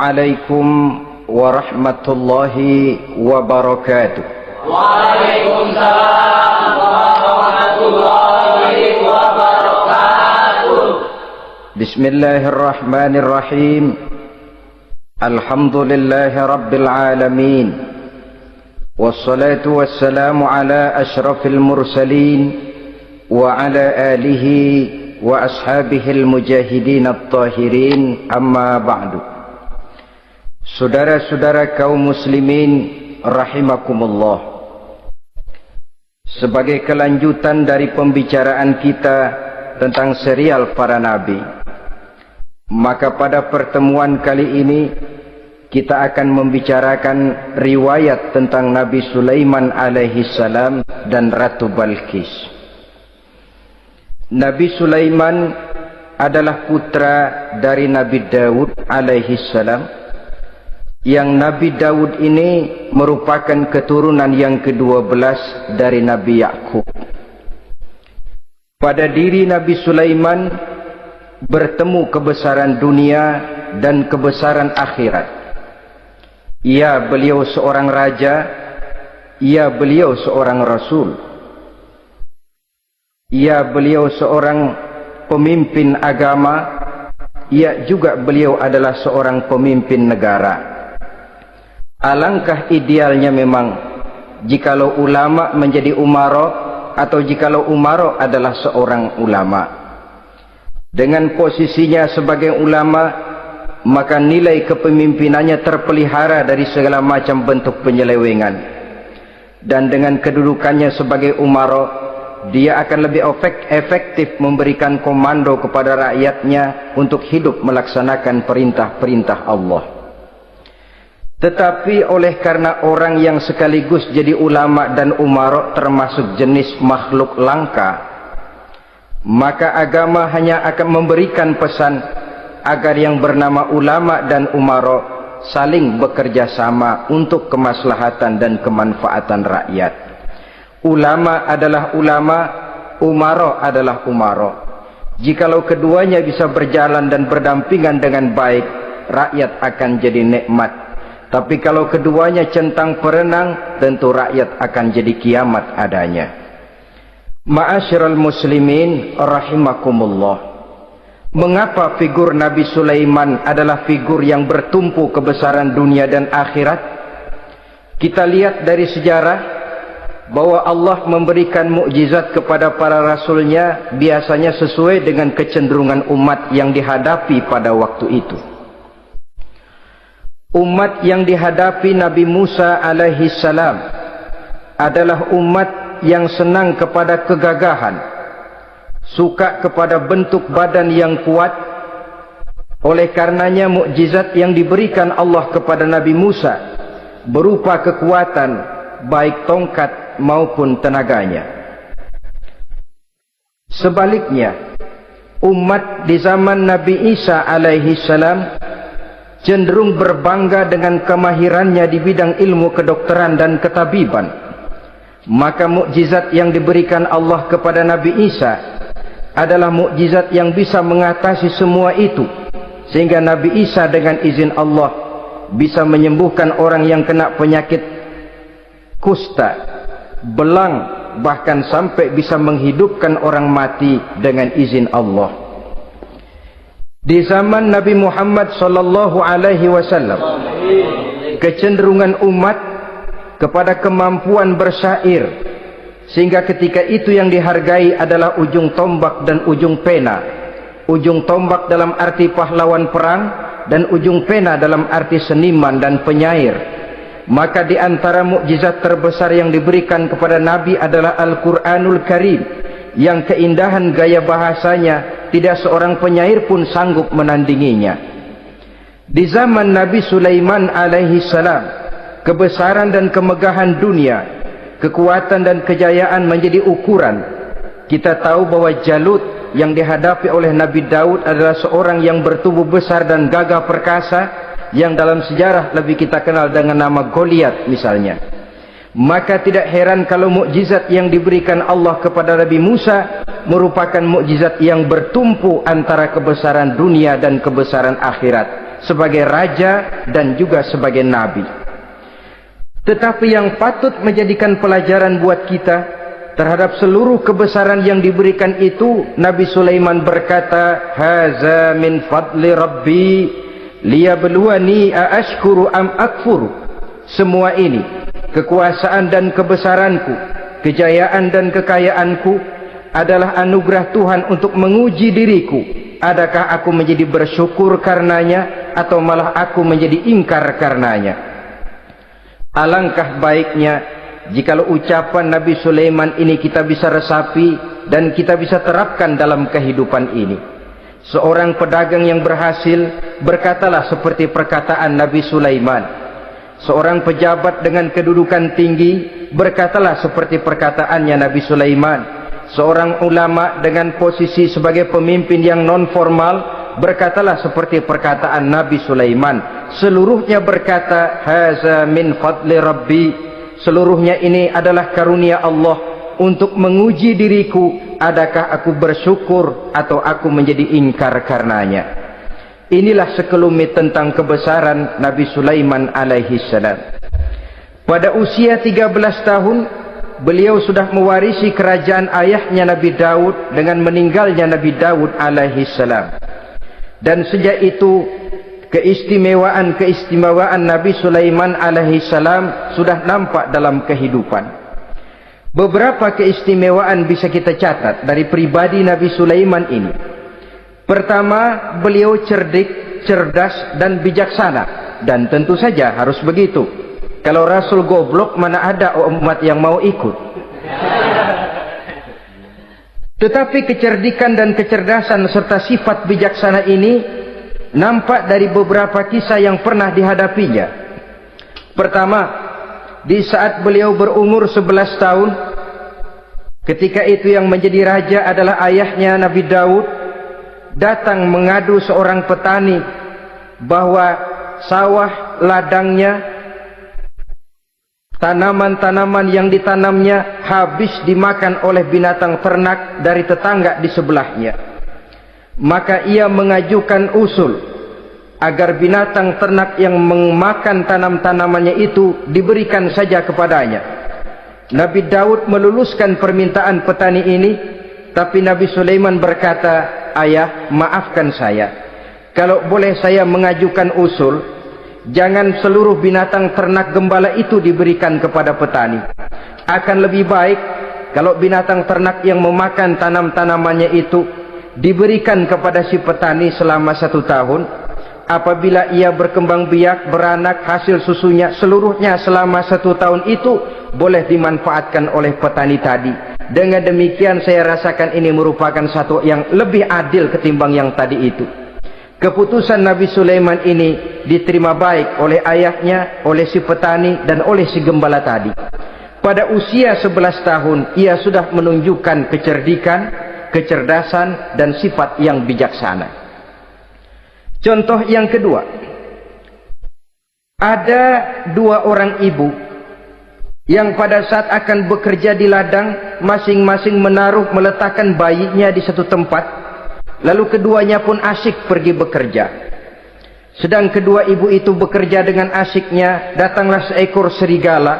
Assalamualaikum warahmatullahi wabarakatuh. Waalaikumsalam warahmatullahi wabarakatuh. Bismillahirrahmanirrahim. Alhamdulillahi rabbil alamin. Wassalatu wassalamu ala ashrafil mursalin wa ala alihi wa ashabihil mujahidin at-tahirin, amma ba'du. Saudara-saudara kaum muslimin rahimakumullah, sebagai kelanjutan dari pembicaraan kita tentang serial para nabi, maka pada pertemuan kali ini kita akan membicarakan riwayat tentang Nabi Sulaiman alaihi salam dan Ratu Balqis. Nabi Sulaiman adalah putra dari Nabi Daud alaihi salam, yang Nabi Daud ini merupakan keturunan yang ke-12 dari Nabi Yakub. Pada diri Nabi Sulaiman bertemu kebesaran dunia dan kebesaran akhirat. Ya, beliau seorang raja, ya, beliau seorang rasul, ya, beliau seorang pemimpin agama, ya, juga beliau adalah seorang pemimpin negara. Alangkah idealnya memang jikalau ulama menjadi umara, atau jikalau umara adalah seorang ulama. Dengan posisinya sebagai ulama, maka nilai kepemimpinannya terpelihara dari segala macam bentuk penyelewengan. Dan dengan kedudukannya sebagai umara, dia akan lebih efektif memberikan komando kepada rakyatnya untuk hidup melaksanakan perintah-perintah Allah. Tetapi oleh karena orang yang sekaligus jadi ulama dan umara termasuk jenis makhluk langka, maka agama hanya akan memberikan pesan agar yang bernama ulama dan umara saling bekerja sama untuk kemaslahatan dan kemanfaatan rakyat. Ulama adalah ulama, umara adalah umara. Jikalau keduanya bisa berjalan dan berdampingan dengan baik, rakyat akan jadi nikmat. Tapi kalau keduanya centang perenang, tentu rakyat akan jadi kiamat adanya. Ma'asyiral muslimin rahimakumullah. Mengapa figur Nabi Sulaiman adalah figur yang bertumpu kebesaran dunia dan akhirat? Kita lihat dari sejarah bahwa Allah memberikan mukjizat kepada para rasulnya biasanya sesuai dengan kecenderungan umat yang dihadapi pada waktu itu. Umat yang dihadapi Nabi Musa alaihi salam adalah umat yang senang kepada kegagahan, suka kepada bentuk badan yang kuat. Oleh karenanya mukjizat yang diberikan Allah kepada Nabi Musa berupa kekuatan baik tongkat maupun tenaganya. Sebaliknya, umat di zaman Nabi Isa alaihi salam cenderung berbangga dengan kemahirannya di bidang ilmu kedokteran dan ketabiban. Maka mukjizat yang diberikan Allah kepada Nabi Isa adalah mukjizat yang bisa mengatasi semua itu, sehingga Nabi Isa dengan izin Allah bisa menyembuhkan orang yang kena penyakit kusta, belang, bahkan sampai bisa menghidupkan orang mati dengan izin Allah. Di zaman Nabi Muhammad sallallahu alaihi wasallam, kecenderungan umat kepada kemampuan bersyair, sehingga ketika itu yang dihargai adalah ujung tombak dan ujung pena. Ujung tombak dalam arti pahlawan perang, dan ujung pena dalam arti seniman dan penyair. Maka di antara mukjizat terbesar yang diberikan kepada Nabi adalah Al-Quranul Karim, yang keindahan gaya bahasanya tidak seorang penyair pun sanggup menandinginya. Di zaman Nabi Sulaiman alaihi salam, kebesaran dan kemegahan dunia, kekuatan dan kejayaan menjadi ukuran. Kita tahu bahwa Jalut yang dihadapi oleh Nabi Daud adalah seorang yang bertubuh besar dan gagah perkasa, yang dalam sejarah lebih kita kenal dengan nama Goliat misalnya. Maka tidak heran kalau mukjizat yang diberikan Allah kepada Nabi Musa merupakan mukjizat yang bertumpu antara kebesaran dunia dan kebesaran akhirat, sebagai raja dan juga sebagai nabi. Tetapi yang patut menjadikan pelajaran buat kita terhadap seluruh kebesaran yang diberikan itu, Nabi Sulaiman berkata, "Haza min fadli Rabbi liyabluwani aashkuru am akfuru." Semua ini, kekuasaan dan kebesaranku, kejayaan dan kekayaanku, adalah anugerah Tuhan untuk menguji diriku. Adakah aku menjadi bersyukur karenanya atau malah aku menjadi ingkar karenanya? Alangkah baiknya jikalau ucapan Nabi Sulaiman ini kita bisa resapi dan kita bisa terapkan dalam kehidupan ini. Seorang pedagang yang berhasil berkatalah seperti perkataan Nabi Sulaiman. Seorang pejabat dengan kedudukan tinggi berkatalah seperti perkataannya Nabi Sulaiman. Seorang ulama dengan posisi sebagai pemimpin yang non formal berkatalah seperti perkataan Nabi Sulaiman. Seluruhnya berkata, "Haza min fadli Rabbi." Seluruhnya ini adalah karunia Allah untuk menguji diriku, adakah aku bersyukur atau aku menjadi ingkar karenanya. Inilah sekelumit tentang kebesaran Nabi Sulaiman alaihi salam. Pada usia 13 tahun, beliau sudah mewarisi kerajaan ayahnya Nabi Daud dengan meninggalnya Nabi Daud alaihi salam. Dan sejak itu keistimewaan Nabi Sulaiman alaihi salam sudah nampak dalam kehidupan. Beberapa keistimewaan bisa kita catat dari pribadi Nabi Sulaiman ini. Pertama, beliau cerdik, cerdas dan bijaksana, dan tentu saja harus begitu. Kalau Rasul goblok, mana ada umat yang mau ikut. Tetapi kecerdikan dan kecerdasan serta sifat bijaksana ini nampak dari beberapa kisah yang pernah dihadapinya. Pertama, di saat beliau berumur 11 tahun, ketika itu yang menjadi raja adalah ayahnya Nabi Daud, datang mengadu seorang petani bahwa sawah ladangnya, tanaman-tanaman yang ditanamnya habis dimakan oleh binatang ternak dari tetangga di sebelahnya. Maka ia mengajukan usul agar binatang ternak yang memakan tanam-tanamannya itu diberikan saja kepadanya. Nabi Daud meluluskan permintaan petani ini, tapi Nabi Sulaiman berkata, "Ayah, maafkan saya. Kalau boleh saya mengajukan usul, jangan seluruh binatang ternak gembala itu diberikan kepada petani. Akan lebih baik kalau binatang ternak yang memakan tanam-tanamannya itu diberikan kepada si petani selama 1 tahun. Apabila ia berkembang biak, beranak, hasil susunya seluruhnya selama 1 tahun itu boleh dimanfaatkan oleh petani tadi. Dengan demikian saya rasakan ini merupakan satu yang lebih adil ketimbang yang tadi itu." Keputusan Nabi Sulaiman ini diterima baik oleh ayahnya, oleh si petani, dan oleh si gembala tadi. Pada usia 11 tahun, ia sudah menunjukkan kecerdikan, kecerdasan, dan sifat yang bijaksana. Contoh yang kedua, ada 2 orang ibu yang pada saat akan bekerja di ladang, masing-masing meletakkan bayinya di satu tempat. Lalu keduanya pun asyik pergi bekerja. Sedang kedua ibu itu bekerja dengan asyiknya, datanglah seekor serigala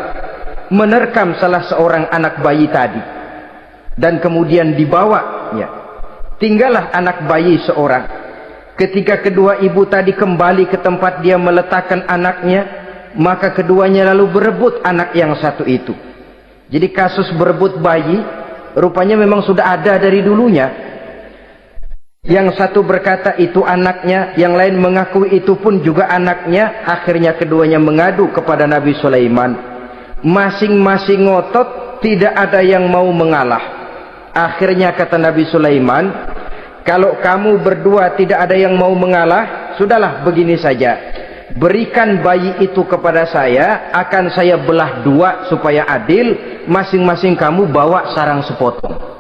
menerkam salah seorang anak bayi tadi, dan kemudian dibawanya. Tinggallah anak bayi seorang. Ketika kedua ibu tadi kembali ke tempat dia meletakkan anaknya, maka keduanya lalu berebut anak yang satu itu. Jadi kasus berebut bayi rupanya memang sudah ada dari dulunya. Yang satu berkata itu anaknya, yang lain mengaku itu pun juga anaknya. Akhirnya keduanya mengadu kepada Nabi Sulaiman. Masing-masing ngotot, tidak ada yang mau mengalah. Akhirnya kata Nabi Sulaiman, "Kalau kamu berdua tidak ada yang mau mengalah, sudahlah begini saja. Berikan bayi itu kepada saya, akan saya belah 2 supaya adil. Masing-masing kamu bawa sarang sepotong."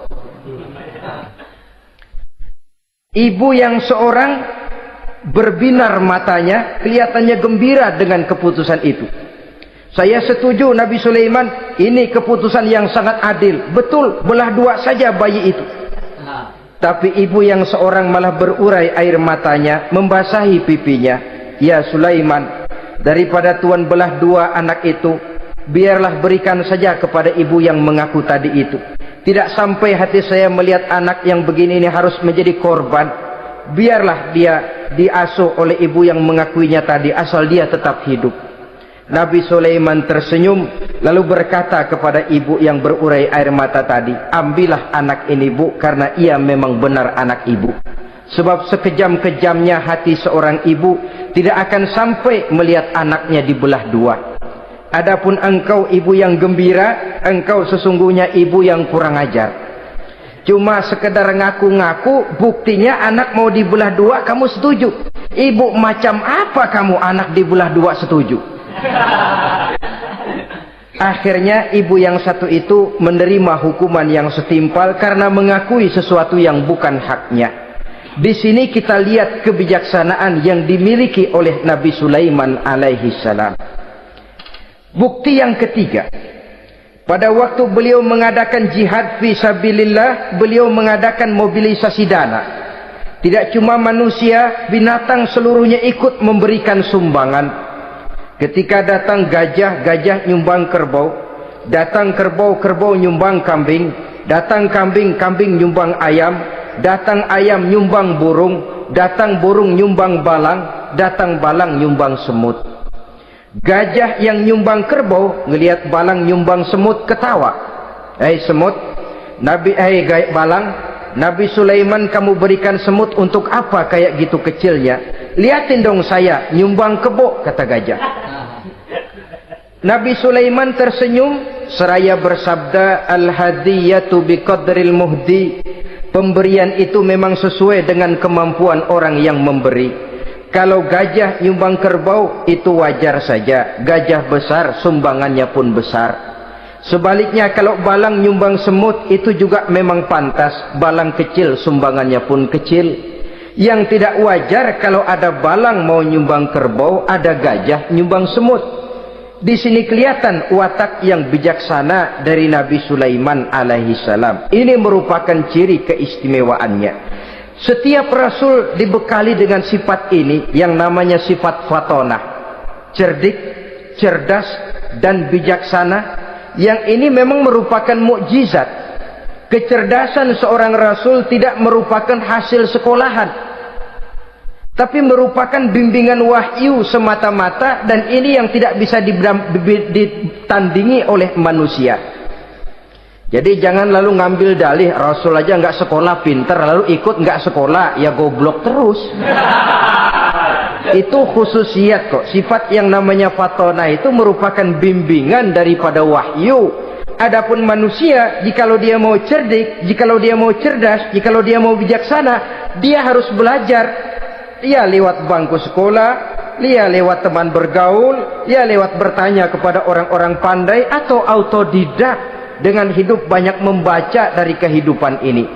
Ibu yang seorang berbinar matanya, kelihatannya gembira dengan keputusan itu. "Saya setuju Nabi Sulaiman, ini keputusan yang sangat adil. Betul, belah 2 saja bayi itu." Tapi ibu yang seorang malah berurai air matanya, membasahi pipinya. "Ya Sulaiman, daripada Tuhan belah dua anak itu, biarlah berikan saja kepada ibu yang mengaku tadi itu. Tidak sampai hati saya melihat anak yang begini ini harus menjadi korban. Biarlah dia diasuh oleh ibu yang mengakuinya tadi, asal dia tetap hidup." Nabi Sulaiman tersenyum lalu berkata kepada ibu yang berurai air mata tadi, "Ambillah anak ini, Bu, karena ia memang benar anak ibu. Sebab sekejam-kejamnya hati seorang ibu tidak akan sampai melihat anaknya dibelah dua. Adapun engkau ibu yang gembira, engkau sesungguhnya ibu yang kurang ajar. Cuma sekedar ngaku-ngaku, buktinya anak mau dibelah dua kamu setuju. Ibu macam apa kamu anak dibelah dua setuju?" Akhirnya ibu yang satu itu menerima hukuman yang setimpal karena mengakui sesuatu yang bukan haknya. Di sini kita lihat kebijaksanaan yang dimiliki oleh Nabi Sulaiman alaihi salam. Bukti yang ketiga, pada waktu beliau mengadakan jihad fi sabilillah, beliau mengadakan mobilisasi dana. Tidak cuma manusia, binatang seluruhnya ikut memberikan sumbangan. Ketika datang gajah, gajah nyumbang kerbau. Datang kerbau, kerbau nyumbang kambing. Datang kambing, kambing nyumbang ayam. Datang ayam nyumbang burung. Datang burung nyumbang balang. Datang balang nyumbang semut. Gajah yang nyumbang kerbau ngelihat balang nyumbang semut ketawa. Semut, balang, Nabi Sulaiman kamu berikan semut untuk apa kayak gitu kecilnya? Lihatin dong saya nyumbang kebo, kata gajah. Nabi Sulaiman tersenyum seraya bersabda, "Al-hadiyatu biqadril muhdi." Pemberian itu memang sesuai dengan kemampuan orang yang memberi. Kalau gajah nyumbang kerbau itu wajar saja. Gajah besar sumbangannya pun besar. Sebaliknya kalau balang nyumbang semut itu juga memang pantas. Balang kecil sumbangannya pun kecil. Yang tidak wajar kalau ada balang mau nyumbang kerbau, ada gajah nyumbang semut. Di sini kelihatan watak yang bijaksana dari Nabi Sulaiman alaihi salam. Ini merupakan ciri keistimewaannya. Setiap rasul dibekali dengan sifat ini yang namanya sifat fatonah. Cerdik, cerdas, dan bijaksana. Yang ini memang merupakan mukjizat. Kecerdasan seorang rasul tidak merupakan hasil sekolahan, tapi merupakan bimbingan wahyu semata-mata, dan ini yang tidak bisa ditandingi oleh manusia. Jadi jangan lalu ngambil dalih rasul aja nggak sekolah pinter lalu ikut nggak sekolah ya goblok terus. Itu khususiat kok. Sifat yang namanya fatona itu merupakan bimbingan daripada wahyu. Adapun manusia, jikalau dia mau cerdik, jikalau dia mau cerdas, jikalau dia mau bijaksana, dia harus belajar. Dia lewat bangku sekolah, dia lewat teman bergaul, dia lewat bertanya kepada orang-orang pandai, atau autodidak dengan hidup banyak membaca dari kehidupan ini.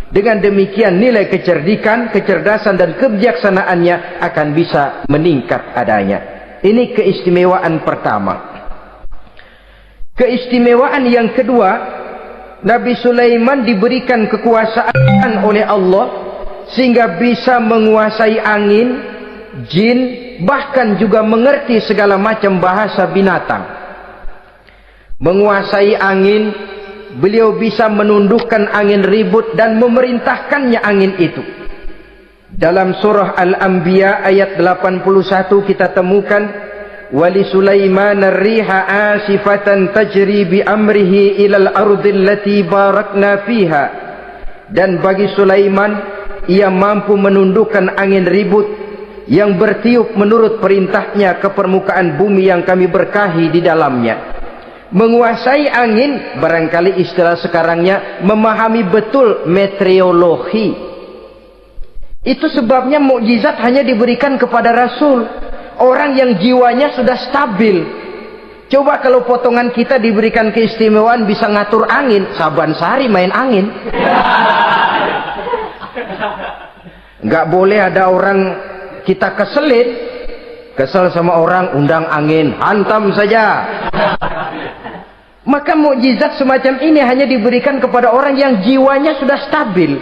Dengan demikian nilai kecerdikan, kecerdasan dan kebijaksanaannya akan bisa meningkat adanya. Ini keistimewaan pertama. Keistimewaan yang kedua, Nabi Sulaiman diberikan kekuasaan oleh Allah sehingga bisa menguasai angin, jin, bahkan juga mengerti segala macam bahasa binatang. Menguasai angin, beliau bisa menundukkan angin ribut dan memerintahkannya angin itu. Dalam surah Al-Anbiya ayat 81 kita temukan, "Wali Sulaiman ar-riha asifatan tajri bi amrihi ilal ardil lati barakna fiha." Dan bagi Sulaiman, ia mampu menundukkan angin ribut yang bertiup menurut perintahnya ke permukaan bumi yang kami berkahi di dalamnya. Menguasai angin, barangkali istilah sekarangnya, memahami betul meteorologi. Itu sebabnya mukjizat hanya diberikan kepada Rasul. Orang yang jiwanya sudah stabil. Coba kalau potongan kita diberikan keistimewaan bisa ngatur angin, Saban sehari main angin. Nggak boleh ada orang kita keselin, kesel sama orang, undang angin, hantam saja. Maka mukjizat semacam ini hanya diberikan kepada orang yang jiwanya sudah stabil.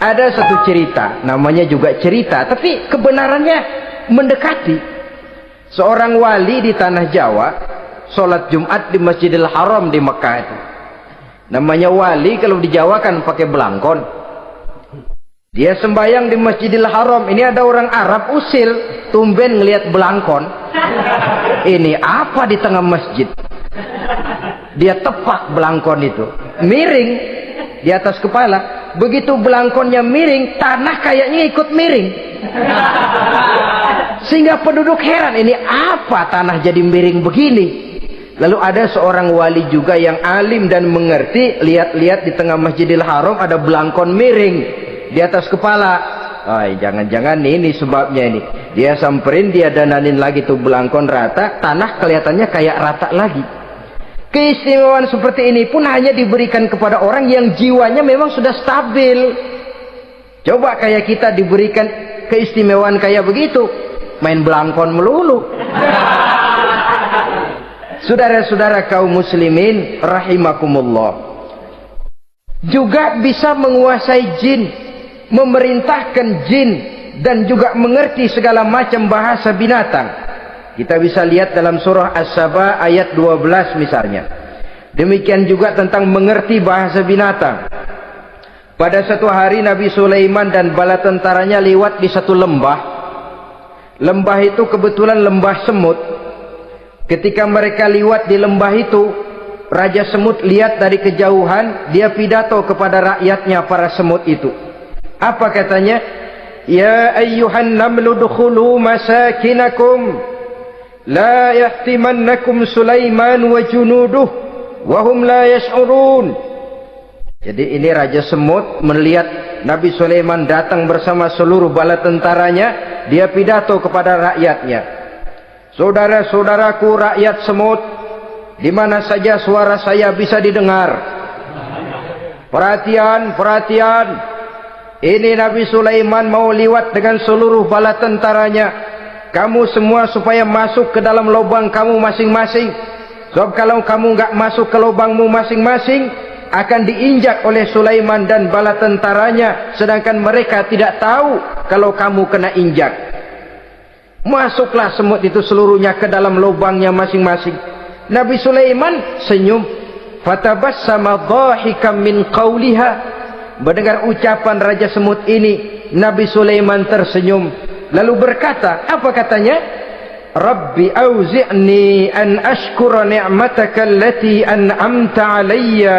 Ada satu cerita, namanya juga cerita, tapi kebenarannya mendekati. Seorang wali di tanah Jawa sholat Jumat di Masjidil Haram di Mekah itu. Namanya wali kalau di Jawa kan pakai belangkon. Dia sembahyang di Masjidil Haram. Ini ada orang Arab usil, tumben ngelihat belangkon. Ini apa di tengah masjid? Dia tepak belangkon itu, miring di atas kepala. Begitu belangkonnya miring, tanah kayaknya ikut miring. Sehingga penduduk heran, ini apa tanah jadi miring begini? Lalu ada seorang wali juga yang alim dan mengerti, lihat-lihat di tengah Masjidil Haram ada belangkon miring di atas kepala. Jangan-jangan ini sebabnya ini. Dia samperin, dia dananin lagi tuh belangkon rata, tanah kelihatannya kayak rata lagi. Keistimewaan seperti ini pun hanya diberikan kepada orang yang jiwanya memang sudah stabil. Coba kayak kita diberikan keistimewaan kayak begitu, main belangkon melulu. Saudara-saudara kaum muslimin rahimakumullah, juga bisa menguasai jin, memerintahkan jin, dan juga mengerti segala macam bahasa binatang. Kita bisa lihat dalam surah As-Saba ayat 12 misalnya. Demikian juga tentang mengerti bahasa binatang. Pada satu hari Nabi Sulaiman dan bala tentaranya lewat di satu lembah. Lembah itu kebetulan lembah semut. Ketika mereka lewat di lembah itu, Raja Semut lihat dari kejauhan, dia pidato kepada rakyatnya para semut itu. Apa katanya? Ya ayyuhan namlu dukhulu masakinakum la yahtimannakum Sulaiman wa junuduh wa hum la yash'urun. Jadi ini Raja Semut melihat Nabi Sulaiman datang bersama seluruh bala tentaranya, dia pidato kepada rakyatnya. Saudara-saudaraku rakyat semut, di mana saja suara saya bisa didengar. Perhatian, perhatian. Ini Nabi Sulaiman mau liwat dengan seluruh bala tentaranya. Kamu semua supaya masuk ke dalam lubang kamu masing-masing. Sebab kalau kamu nggak masuk ke lubangmu masing-masing, akan diinjak oleh Sulaiman dan bala tentaranya, sedangkan mereka tidak tahu kalau kamu kena injak. Masuklah semut itu seluruhnya ke dalam lubangnya masing-masing. Nabi Sulaiman senyum. Fatabassama dhahikan min qawliha. Mendengar ucapan Raja Semut ini, Nabi Sulaiman tersenyum. Lalu berkata, apa katanya? Rabbi auzi'ni an ashkura ni'mataka allati an'amta alayya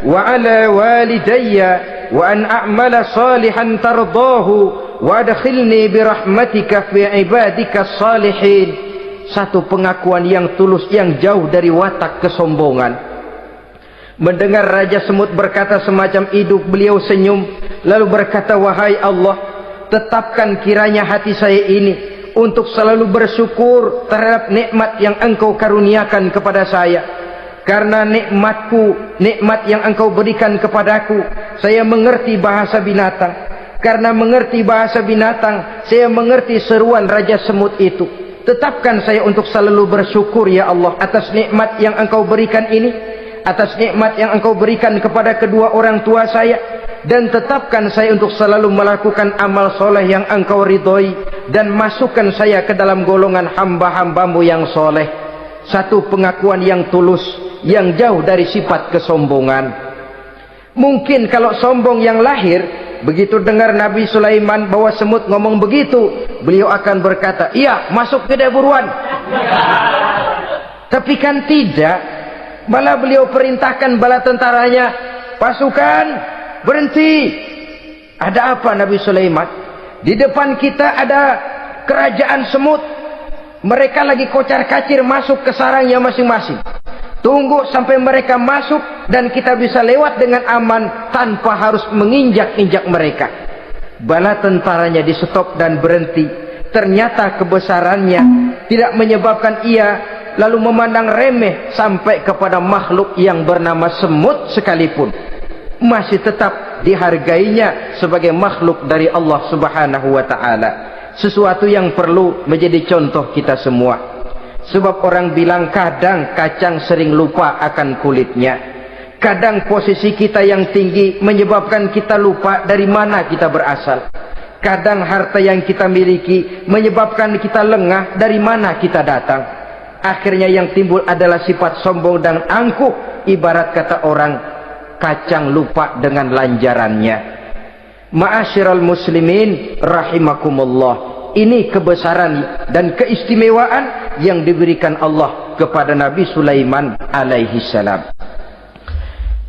wa ala walidayya wa an a'mala salihan tardahu wa adkhilni birahmatika fi ibadika salihin. Satu pengakuan yang tulus yang jauh dari watak kesombongan. Mendengar Raja Semut berkata semacam itu, beliau senyum lalu berkata, wahai Allah, tetapkan kiranya hati saya ini untuk selalu bersyukur terhadap nikmat yang engkau karuniakan kepada saya. Karena nikmatku, nikmat yang engkau berikan kepadaku, saya mengerti bahasa binatang. Karena mengerti bahasa binatang, saya mengerti seruan Raja Semut itu. Tetapkan saya untuk selalu bersyukur ya Allah atas nikmat yang engkau berikan ini, atas nikmat yang engkau berikan kepada kedua orang tua saya. Dan tetapkan saya untuk selalu melakukan amal soleh yang engkau ridhoi, dan masukkan saya ke dalam golongan hamba-hambamu yang soleh. Satu pengakuan yang tulus, yang jauh dari sifat kesombongan. Mungkin kalau sombong yang lahir, begitu dengar Nabi Sulaiman bahwa semut ngomong begitu, beliau akan berkata, iya masuk ke buruan. Tapi kan tidak. Malah beliau perintahkan bala tentaranya, pasukan berhenti. Ada apa Nabi Sulaiman? Di depan kita ada kerajaan semut. Mereka lagi kocar-kacir masuk ke sarangnya masing-masing. Tunggu sampai mereka masuk dan kita bisa lewat dengan aman tanpa harus menginjak-injak mereka. Bala tentaranya di stop dan berhenti. Ternyata kebesarannya tidak menyebabkan ia lalu memandang remeh sampai kepada makhluk yang bernama semut sekalipun. Masih tetap dihargainya sebagai makhluk dari Allah Subhanahu wa ta'ala. Sesuatu yang perlu menjadi contoh kita semua. Sebab orang bilang kadang kacang sering lupa akan kulitnya. Kadang posisi kita yang tinggi menyebabkan kita lupa dari mana kita berasal. Kadang harta yang kita miliki menyebabkan kita lengah dari mana kita datang. Akhirnya yang timbul adalah sifat sombong dan angkuh. Ibarat kata orang, kacang lupa dengan lanjarannya. Ma'asyiral muslimin rahimakumullah. Ini kebesaran dan keistimewaan yang diberikan Allah kepada Nabi Sulaiman alaihi salam.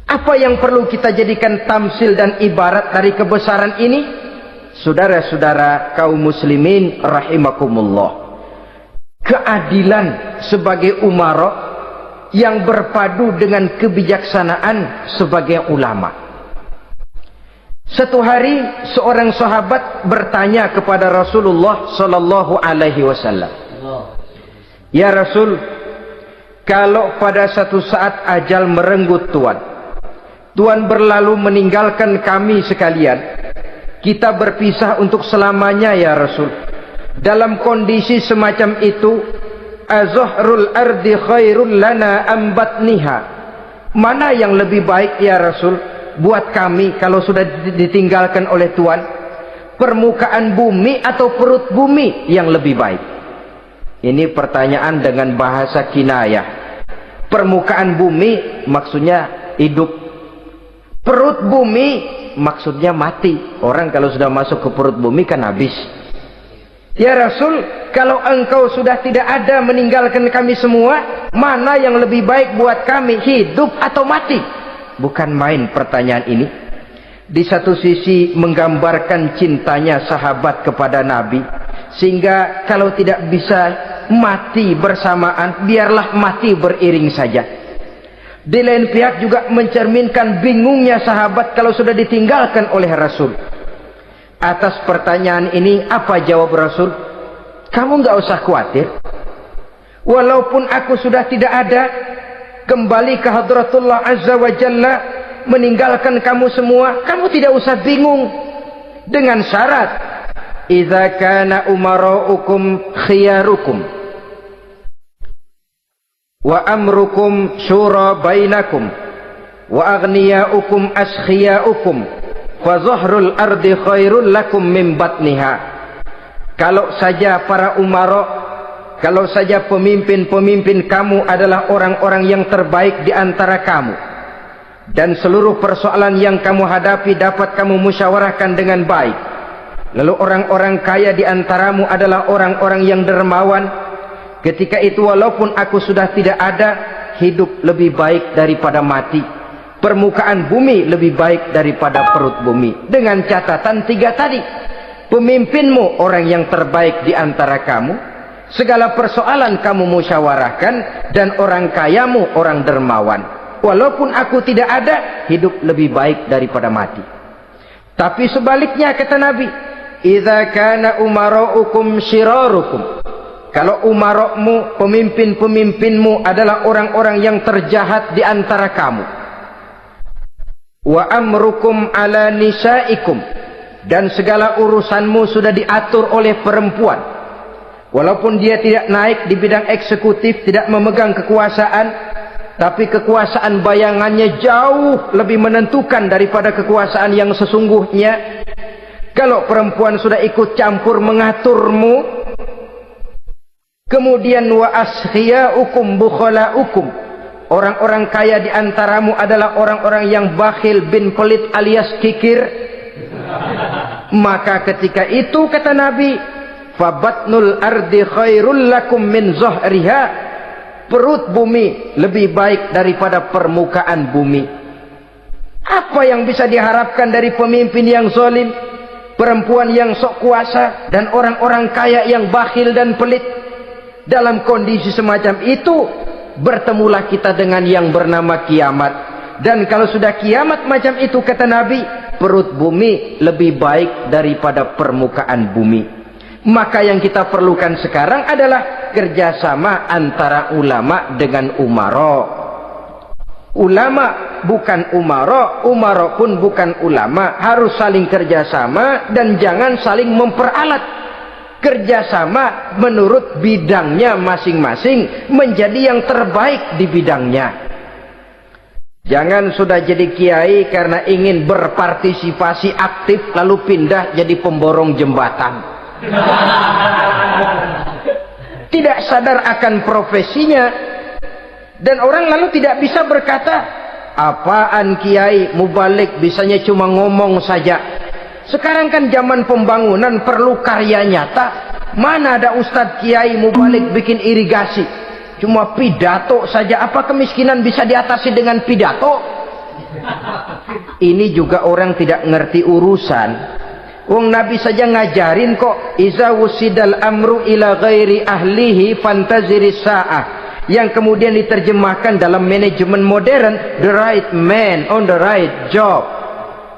Apa yang perlu kita jadikan tamsil dan ibarat dari kebesaran ini? Saudara-saudara kaum muslimin rahimakumullah. Keadilan sebagai umara yang berpadu dengan kebijaksanaan sebagai ulama. Suatu hari seorang sahabat bertanya kepada Rasulullah sallallahu alaihi wasallam, "Ya Rasul, kalau pada satu saat ajal merenggut Tuhan berlalu meninggalkan kami sekalian, kita berpisah untuk selamanya ya Rasul. Dalam kondisi semacam itu, azahrul ardi khairul lana am batniha? Mana yang lebih baik ya Rasul buat kami kalau sudah ditinggalkan oleh Tuhan? Permukaan bumi atau perut bumi yang lebih baik?" Ini pertanyaan dengan bahasa kinayah. Permukaan bumi maksudnya hidup. Perut bumi maksudnya mati. Orang kalau sudah masuk ke perut bumi kan habis. "Ya Rasul, kalau engkau sudah tidak ada meninggalkan kami semua, mana yang lebih baik buat kami, hidup atau mati?" Bukan main pertanyaan ini. Di satu sisi menggambarkan cintanya sahabat kepada Nabi, sehingga kalau tidak bisa mati bersamaan, biarlah mati beriring saja. Di lain pihak juga mencerminkan bingungnya sahabat kalau sudah ditinggalkan oleh Rasul. Atas pertanyaan ini apa jawab Rasul? "Kamu nggak usah khawatir. Walaupun aku sudah tidak ada, kembali ke hadratullah azza wa jalla, meninggalkan kamu semua, kamu tidak usah bingung. Dengan syarat, idza kana umara'ukum khiyarukum wa amrukum syura bainakum wa aghniyaukum askhiyaukum fa zahrul ardi khairul lakum min batniha." Kalau saja para umara, kalau saja pemimpin-pemimpin kamu adalah orang-orang yang terbaik di antara kamu, dan seluruh persoalan yang kamu hadapi dapat kamu musyawarahkan dengan baik, lalu orang-orang kaya di antaramu adalah orang-orang yang dermawan, ketika itu walaupun aku sudah tidak ada, hidup lebih baik daripada mati. Permukaan bumi lebih baik daripada perut bumi. Dengan catatan tiga tadi. Pemimpinmu orang yang terbaik di antara kamu, segala persoalan kamu musyawarahkan, dan orang kayamu orang dermawan. Walaupun aku tidak ada, hidup lebih baik daripada mati. Tapi sebaliknya kata Nabi, idza kana umara'ukum syirarukum. Kalau umara'mu, pemimpin-pemimpinmu adalah orang-orang yang terjahat di antara kamu. Wa amrukum ala nisaikum. Dan segala urusanmu sudah diatur oleh perempuan. Walaupun dia tidak naik di bidang eksekutif, tidak memegang kekuasaan, tapi kekuasaan bayangannya jauh lebih menentukan daripada kekuasaan yang sesungguhnya. Kalau perempuan sudah ikut campur mengaturmu, kemudian wa askhiyaukum bukhalaukum, orang-orang kaya di antaramu adalah orang-orang yang bakhil bin pelit alias kikir, maka ketika itu kata Nabi, fabatnul ardi khairul lakum min zahriha, perut bumi lebih baik daripada permukaan bumi. Apa yang bisa diharapkan dari pemimpin yang zalim, perempuan yang sok kuasa, dan orang-orang kaya yang bakhil dan pelit? Dalam kondisi semacam itu, bertemulah kita dengan yang bernama kiamat. Dan kalau sudah kiamat macam itu kata Nabi, perut bumi lebih baik daripada permukaan bumi. Maka yang kita perlukan sekarang adalah kerjasama antara ulama dengan umara. Ulama bukan umara, umara pun bukan ulama. Harus saling kerjasama dan jangan saling memperalat. Kerjasama menurut bidangnya masing-masing, menjadi yang terbaik di bidangnya. Jangan sudah jadi kiai karena ingin berpartisipasi aktif lalu pindah jadi pemborong jembatan. Tidak sadar akan profesinya. Dan orang lalu tidak bisa berkata, apaan kiai mubalik bisanya cuma ngomong saja. Sekarang kan zaman pembangunan perlu karya nyata. Mana ada ustadz kiai mubalik bikin irigasi? Cuma pidato saja. Apa kemiskinan bisa diatasi dengan pidato? Ini juga orang tidak ngerti urusan. Wong Nabi saja ngajarin kok. Iza wusidal amru ila ghairi ahlihi fantaziri sa'ah. Yang kemudian diterjemahkan dalam manajemen modern, the right man on the right job.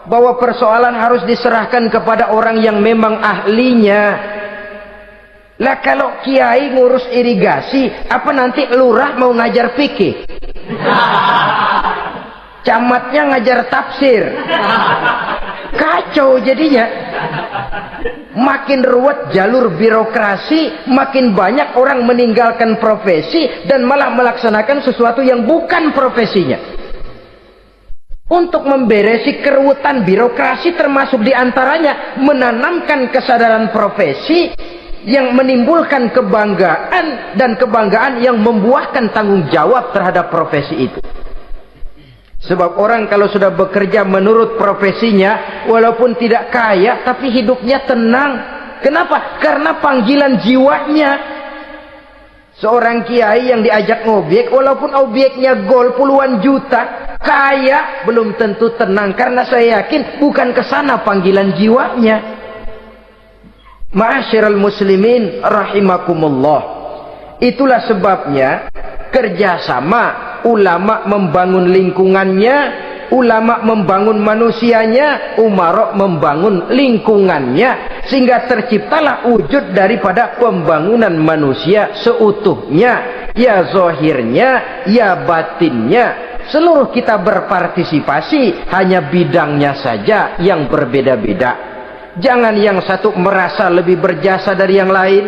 Bahwa persoalan harus diserahkan kepada orang yang memang ahlinya. Lah kalau kiai ngurus irigasi, apa nanti lurah mau ngajar fikih? Camatnya ngajar tafsir. Kacau jadinya. Makin ruwet jalur birokrasi, makin banyak orang meninggalkan profesi dan malah melaksanakan sesuatu yang bukan profesinya. Untuk memberesi keruwetan birokrasi termasuk diantaranya menanamkan kesadaran profesi yang menimbulkan kebanggaan dan kebanggaan yang membuahkan tanggung jawab terhadap profesi itu. Sebab orang kalau sudah bekerja menurut profesinya, walaupun tidak kaya tapi hidupnya tenang. Kenapa? Karena panggilan jiwanya. Seorang kiai yang diajak ngobek, walaupun objeknya gol puluhan juta, kaya belum tentu tenang. Karena saya yakin bukan ke sana panggilan jiwanya. Ma'asyiral muslimin rahimakumullah. Itulah sebabnya kerjasama ulama membangun lingkungannya, ulama membangun manusianya, umarok membangun lingkungannya, sehingga terciptalah wujud daripada pembangunan manusia seutuhnya, ya zahirnya, ya batinnya. Seluruh kita berpartisipasi, hanya bidangnya saja yang berbeda-beda. Jangan yang satu merasa lebih berjasa dari yang lain.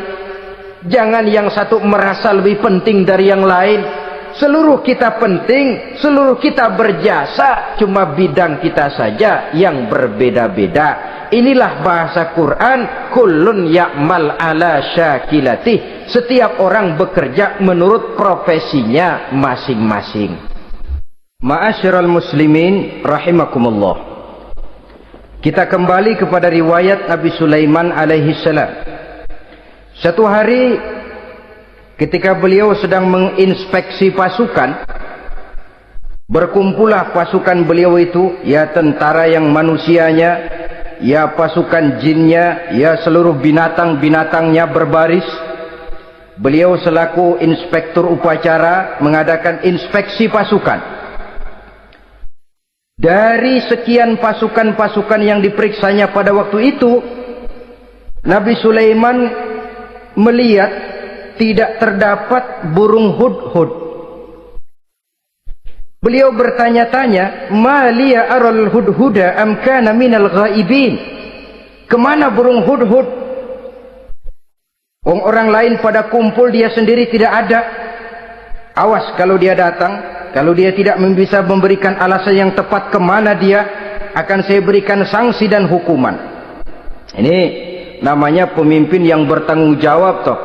Jangan yang satu merasa lebih penting dari yang lain. Seluruh kita penting, seluruh kita berjasa, cuma bidang kita saja yang berbeda-beda. Inilah bahasa Quran, kullun ya'mal ala syakilatih. Setiap orang bekerja menurut profesinya masing-masing. Ma'asyiral muslimin rahimakumullah. Kita kembali kepada riwayat Nabi Sulaiman alaihi salam. Satu hari ketika beliau sedang menginspeksi pasukan, berkumpullah pasukan beliau itu, ya tentara yang manusianya, ya pasukan jinnya, ya seluruh binatang-binatangnya berbaris. Beliau selaku inspektur upacara mengadakan inspeksi pasukan. Dari sekian pasukan-pasukan yang diperiksanya pada waktu itu, Nabi Sulaiman melihat tidak terdapat burung hudhud. Beliau bertanya-tanya, "Ma liya aral hudhuda am kana minal ghaibin?" Kemana burung hudhud? Orang lain pada kumpul, dia sendiri tidak ada. Awas kalau dia datang. Kalau dia tidak bisa memberikan alasan yang tepat kemana dia, akan saya berikan sanksi dan hukuman. Ini namanya pemimpin yang bertanggung jawab toh.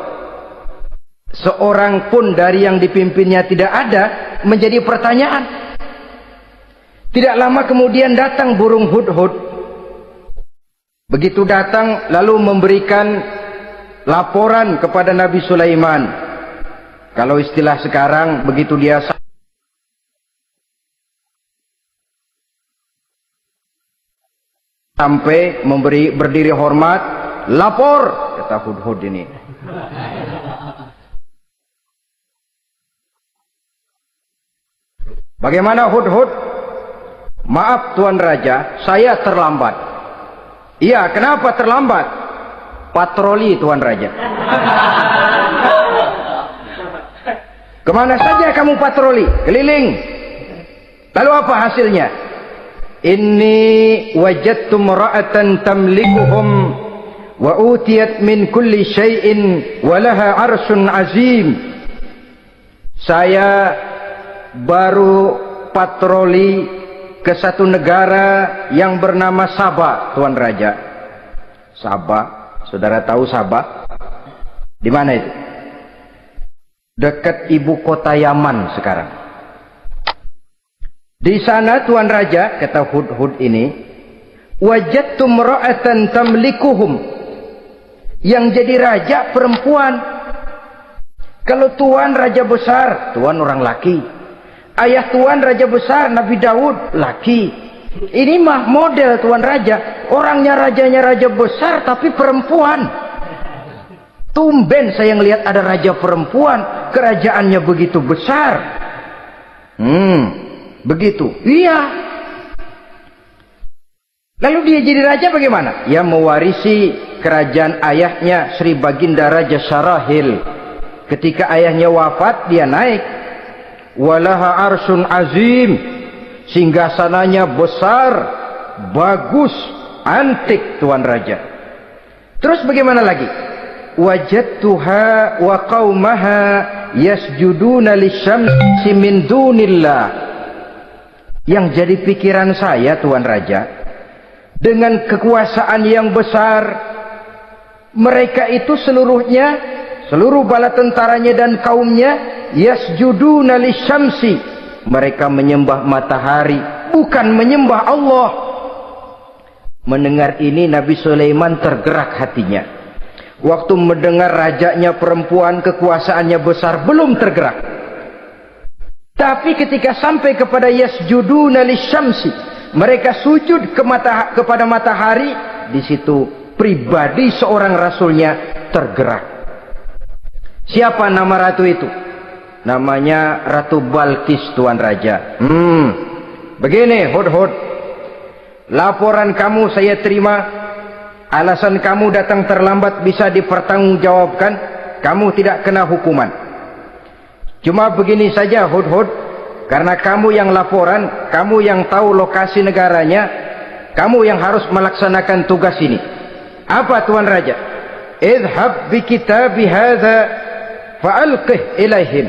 Seorang pun dari yang dipimpinnya tidak ada, menjadi pertanyaan. Tidak lama kemudian datang burung hudhud. Begitu datang lalu memberikan laporan kepada Nabi Sulaiman. Kalau istilah sekarang, begitu dia sampai berdiri hormat, lapor, kata hudhud ini. Bagaimana hudhud? Maaf Tuan Raja, saya terlambat. Iya, kenapa terlambat? Patroli Tuan Raja. Kemana saja kamu patroli? Keliling. Lalu apa hasilnya? Inni wajadtu mar'atan tamlikuhum wa utiyat min kulli syai'in wa laha 'arsyun 'azim. Saya baru berpatroli ke satu negara yang bernama Sabah, Tuan Raja. Sabah, saudara tahu Sabah? Di mana itu? Dekat ibu kota Yaman sekarang. Di sana Tuan Raja, kata Hudhud ini, wajadtum ra'atan tamlikuhum. Yang jadi raja perempuan. Kalau Tuan raja besar, Tuan orang laki. Ayah Tuan raja besar Nabi Daud laki. Ini mah model Tuan Raja. Orangnya rajanya raja besar tapi perempuan. Tumben saya ngelihat ada raja perempuan, kerajaannya begitu besar. Begitu. Iya. Lalu dia jadi raja bagaimana? Ya mewarisi kerajaan ayahnya Sri Baginda Raja Sarahil. Ketika ayahnya wafat, dia naik. Walaha arsun azim. Singgasananya besar, bagus, antik Tuan Raja. Terus bagaimana lagi? Wajadtuha wa qaumaha yasjuduna lisyamsi min dunillah. Yang jadi pikiran saya Tuan Raja, dengan kekuasaan yang besar, mereka itu seluruhnya, seluruh bala tentaranya dan kaumnya, yasjuduna lisyamsi, mereka menyembah matahari, bukan menyembah Allah. Mendengar ini Nabi Sulaiman tergerak hatinya. Waktu mendengar rajanya perempuan, kekuasaannya besar, belum tergerak. Tapi ketika sampai kepada yasjuduna lisyamsi, mereka sujud kepada matahari, di situ pribadi seorang rasulnya tergerak. Siapa nama ratu itu? Namanya Ratu Balkis Tuan Raja. Begini Hudhud, laporan kamu saya terima. Alasan kamu datang terlambat bisa dipertanggungjawabkan. Kamu tidak kena hukuman. Cuma begini saja Hudhud, karena kamu yang laporan, kamu yang tahu lokasi negaranya, kamu yang harus melaksanakan tugas ini. Apa Tuan Raja? Idhab bi kitabi hadza fa'alqih ilaihim.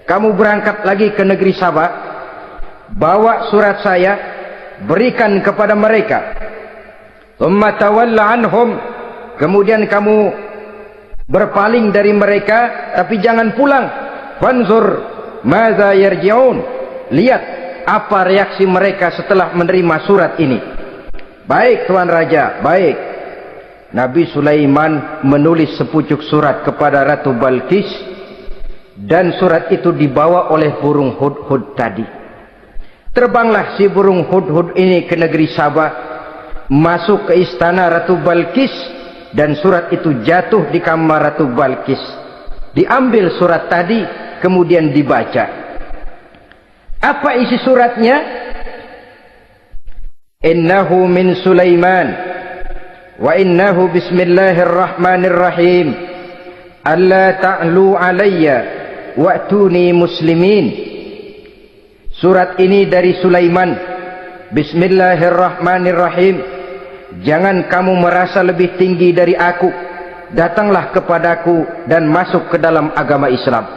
Kamu berangkat lagi ke negeri Sabah, bawa surat saya, berikan kepada mereka. Thumma tawalla anhum. Kemudian kamu berpaling dari mereka, tapi jangan pulang. Fanzur madza yarji'un. Lihat apa reaksi mereka setelah menerima surat ini. Baik Tuan Raja, baik. Nabi Sulaiman menulis sepucuk surat kepada Ratu Balkis, dan surat itu dibawa oleh burung Hudhud tadi. Terbanglah si burung Hudhud ini ke negeri Sabah, masuk ke istana Ratu Balkis, dan surat itu jatuh di kamar Ratu Balkis. Diambil surat tadi, kemudian dibaca. Apa isi suratnya? Innahu min Sulaiman wa innahu bismillahirrahmanirrahim. Alla ta'lu alayya wa'tuni muslimin. Surat ini dari Sulaiman. Bismillahirrahmanirrahim. Jangan kamu merasa lebih tinggi dari aku. Datanglah kepadaku dan masuk ke dalam agama Islam.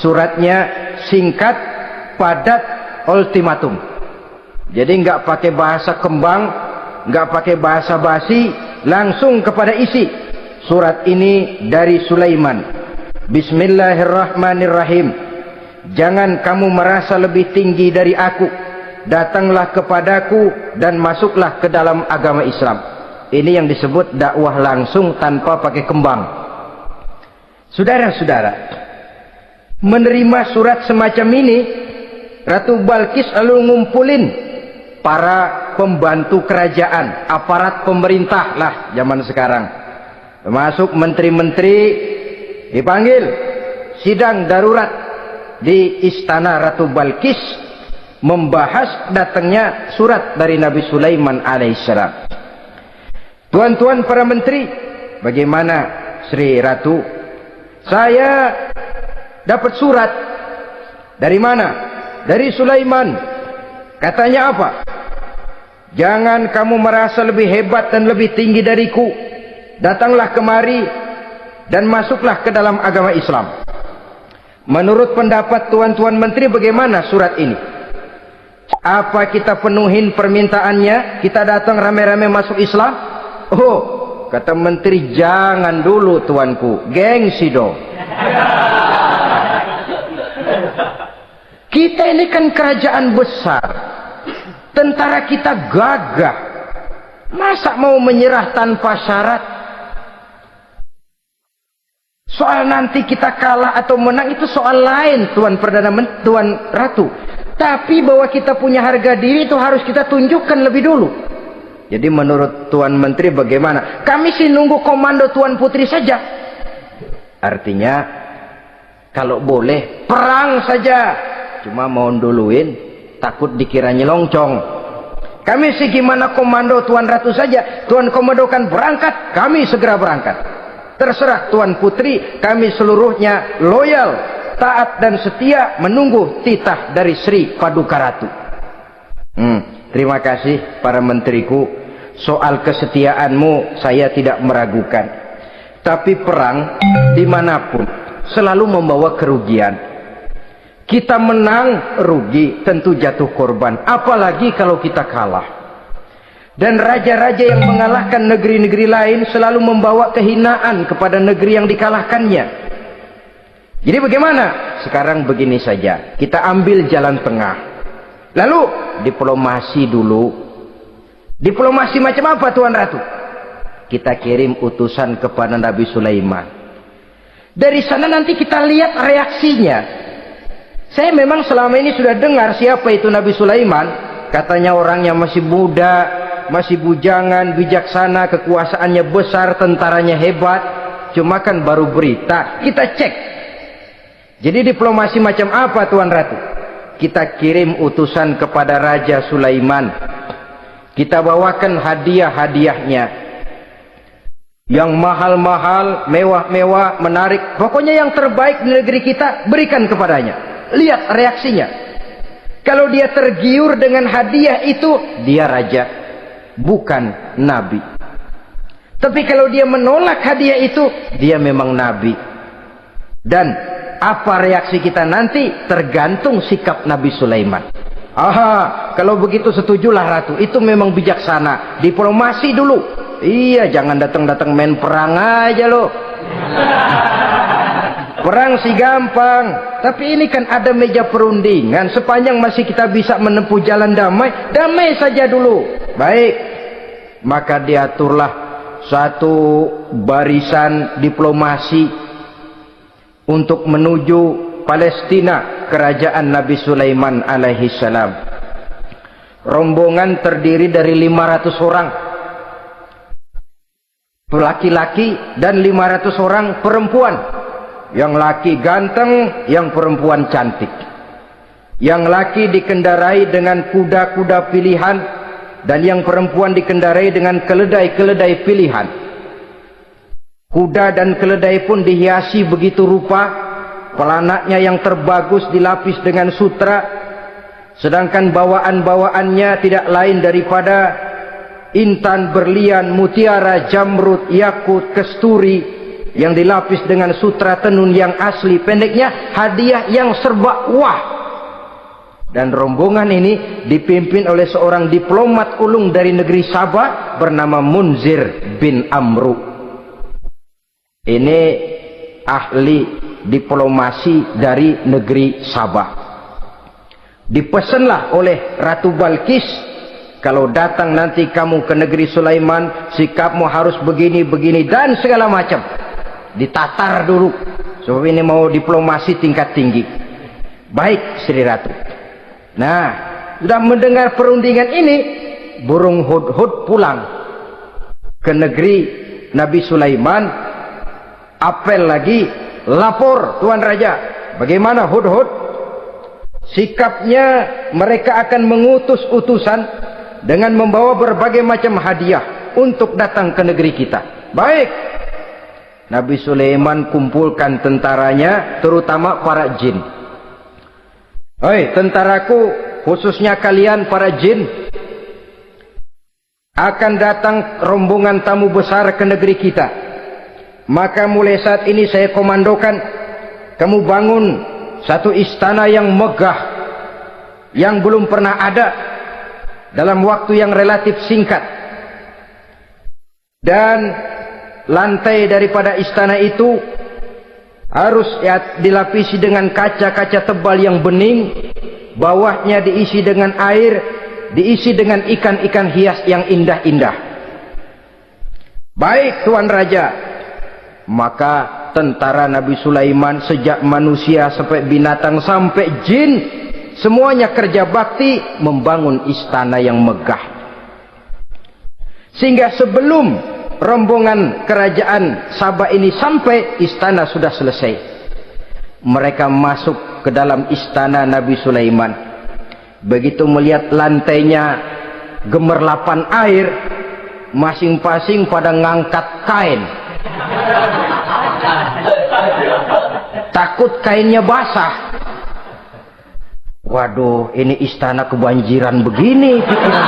Suratnya singkat, padat, ultimatum. Jadi enggak pakai bahasa kembang, enggak pakai bahasa basi, langsung kepada isi. Surat ini dari Sulaiman. Bismillahirrahmanirrahim. Jangan kamu merasa lebih tinggi dari aku. Datanglah kepadaku dan masuklah ke dalam agama Islam. Ini yang disebut dakwah langsung tanpa pakai kembang. Saudara-saudara, menerima surat semacam ini, Ratu Balkis lalu ngumpulin para pembantu kerajaan, aparat pemerintah lah zaman sekarang. Termasuk menteri-menteri dipanggil, sidang darurat di istana Ratu Balkis, membahas datangnya surat dari Nabi Sulaiman alaihissalam. Tuan-tuan para menteri, bagaimana Sri Ratu? Saya dapat surat. Dari mana? Dari Sulaiman. Katanya apa? Jangan kamu merasa lebih hebat dan lebih tinggi dariku. Datanglah kemari dan masuklah ke dalam agama Islam. Menurut pendapat tuan-tuan menteri, bagaimana surat ini? Apa kita penuhin permintaannya? Kita datang rame-rame masuk Islam? Oh, kata menteri, jangan dulu tuanku, gengsi dong. Kita ini kan kerajaan besar, tentara kita gagah, masa mau menyerah tanpa syarat? Soal nanti kita kalah atau menang itu soal lain, Tuan Perdana Menteri, Tuan Ratu. Tapi bahwa kita punya harga diri itu harus kita tunjukkan lebih dulu. Jadi menurut Tuan Menteri bagaimana? Kami sih nunggu komando Tuan Putri saja. Artinya kalau boleh perang saja. Cuma mau duluin, takut dikira nyelongcong. Kami sih gimana komando Tuan Ratu saja. Tuan komandokan berangkat, kami segera berangkat. Terserah Tuan Putri, kami seluruhnya loyal, taat dan setia menunggu titah dari Sri Paduka Ratu. Terima kasih para menteriku. Soal kesetiaanmu saya tidak meragukan. Tapi perang dimanapun selalu membawa kerugian. Kita menang rugi, tentu jatuh korban. Apalagi kalau kita kalah. Dan raja-raja yang mengalahkan negeri-negeri lain selalu membawa kehinaan kepada negeri yang dikalahkannya. Jadi bagaimana? Sekarang begini saja. Kita ambil jalan tengah. Lalu diplomasi dulu. Diplomasi macam apa Tuan Ratu? Kita kirim utusan kepada Nabi Sulaiman. Dari sana nanti kita lihat reaksinya. Saya memang selama ini sudah dengar siapa itu Nabi Sulaiman. Katanya orangnya masih muda, masih bujangan, bijaksana, kekuasaannya besar, tentaranya hebat. Cuma kan baru berita, kita cek. Jadi diplomasi macam apa Tuan Ratu? Kita kirim utusan kepada Raja Sulaiman. Kita bawakan hadiah-hadiahnya. Yang mahal-mahal, mewah-mewah, menarik. Pokoknya yang terbaik di negeri kita, berikan kepadanya. Lihat reaksinya. Kalau dia tergiur dengan hadiah itu, dia raja, bukan nabi. Tapi kalau dia menolak hadiah itu, dia memang nabi. Dan apa reaksi kita nanti tergantung sikap Nabi Sulaiman. Aha, kalau begitu setujulah Ratu. Itu memang bijaksana. Diplomasi dulu. Iya, jangan datang-datang main perang aja loh. Perang sih gampang. Tapi ini kan ada meja perundingan. Sepanjang masih kita bisa menempuh jalan damai, damai saja dulu. Baik. Maka diaturlah satu barisan diplomasi untuk menuju Palestina, kerajaan Nabi Sulaiman alaihi salam. Rombongan terdiri dari 500 orang laki-laki dan 500 orang perempuan. Yang laki ganteng, yang perempuan cantik. Yang laki dikendarai dengan kuda-kuda pilihan, dan yang perempuan dikendarai dengan keledai-keledai pilihan. Kuda dan keledai pun dihiasi begitu rupa, pelanaknya yang terbagus dilapis dengan sutra, sedangkan bawaan-bawaannya tidak lain daripada intan, berlian, mutiara, jamrud, yakut, kesturi, yang dilapis dengan sutra tenun yang asli. Pendeknya hadiah yang serba wah. Dan rombongan ini dipimpin oleh seorang diplomat ulung dari negeri Sabah bernama Munzir bin Amru. Ini ahli diplomasi dari negeri Sabah. Dipesanlah oleh Ratu Balkis, kalau datang nanti kamu ke negeri Sulaiman, sikapmu harus begini, begini, dan segala macam. Ditatar dulu. Sebab ini mau diplomasi tingkat tinggi. Baik Sri Ratu. Nah, sudah mendengar perundingan ini, burung hudhud pulang ke negeri Nabi Sulaiman. Apel lagi, lapor Tuan Raja. Bagaimana hudhud? Sikapnya mereka akan mengutus utusan dengan membawa berbagai macam hadiah untuk datang ke negeri kita. Baik. Nabi Sulaiman kumpulkan tentaranya, terutama para jin. Hei tentaraku, khususnya kalian para jin, akan datang rombongan tamu besar ke negeri kita. Maka mulai saat ini saya komandokan, kamu bangun satu istana yang megah, yang belum pernah ada dalam waktu yang relatif singkat. Dan lantai daripada istana itu harus dilapisi dengan kaca-kaca tebal yang bening, bawahnya diisi dengan air, diisi dengan ikan-ikan hias yang indah-indah. Baik Tuan Raja. Maka tentara Nabi Sulaiman, sejak manusia sampai binatang sampai jin, semuanya kerja bakti membangun istana yang megah. Sehingga sebelum rombongan kerajaan Sabah ini sampai, istana sudah selesai. Mereka masuk ke dalam istana Nabi Sulaiman. Begitu melihat lantainya gemerlapan air, masing-masing pada ngangkat kain. Takut kainnya basah. Waduh, ini istana kebanjiran begini, pikiran.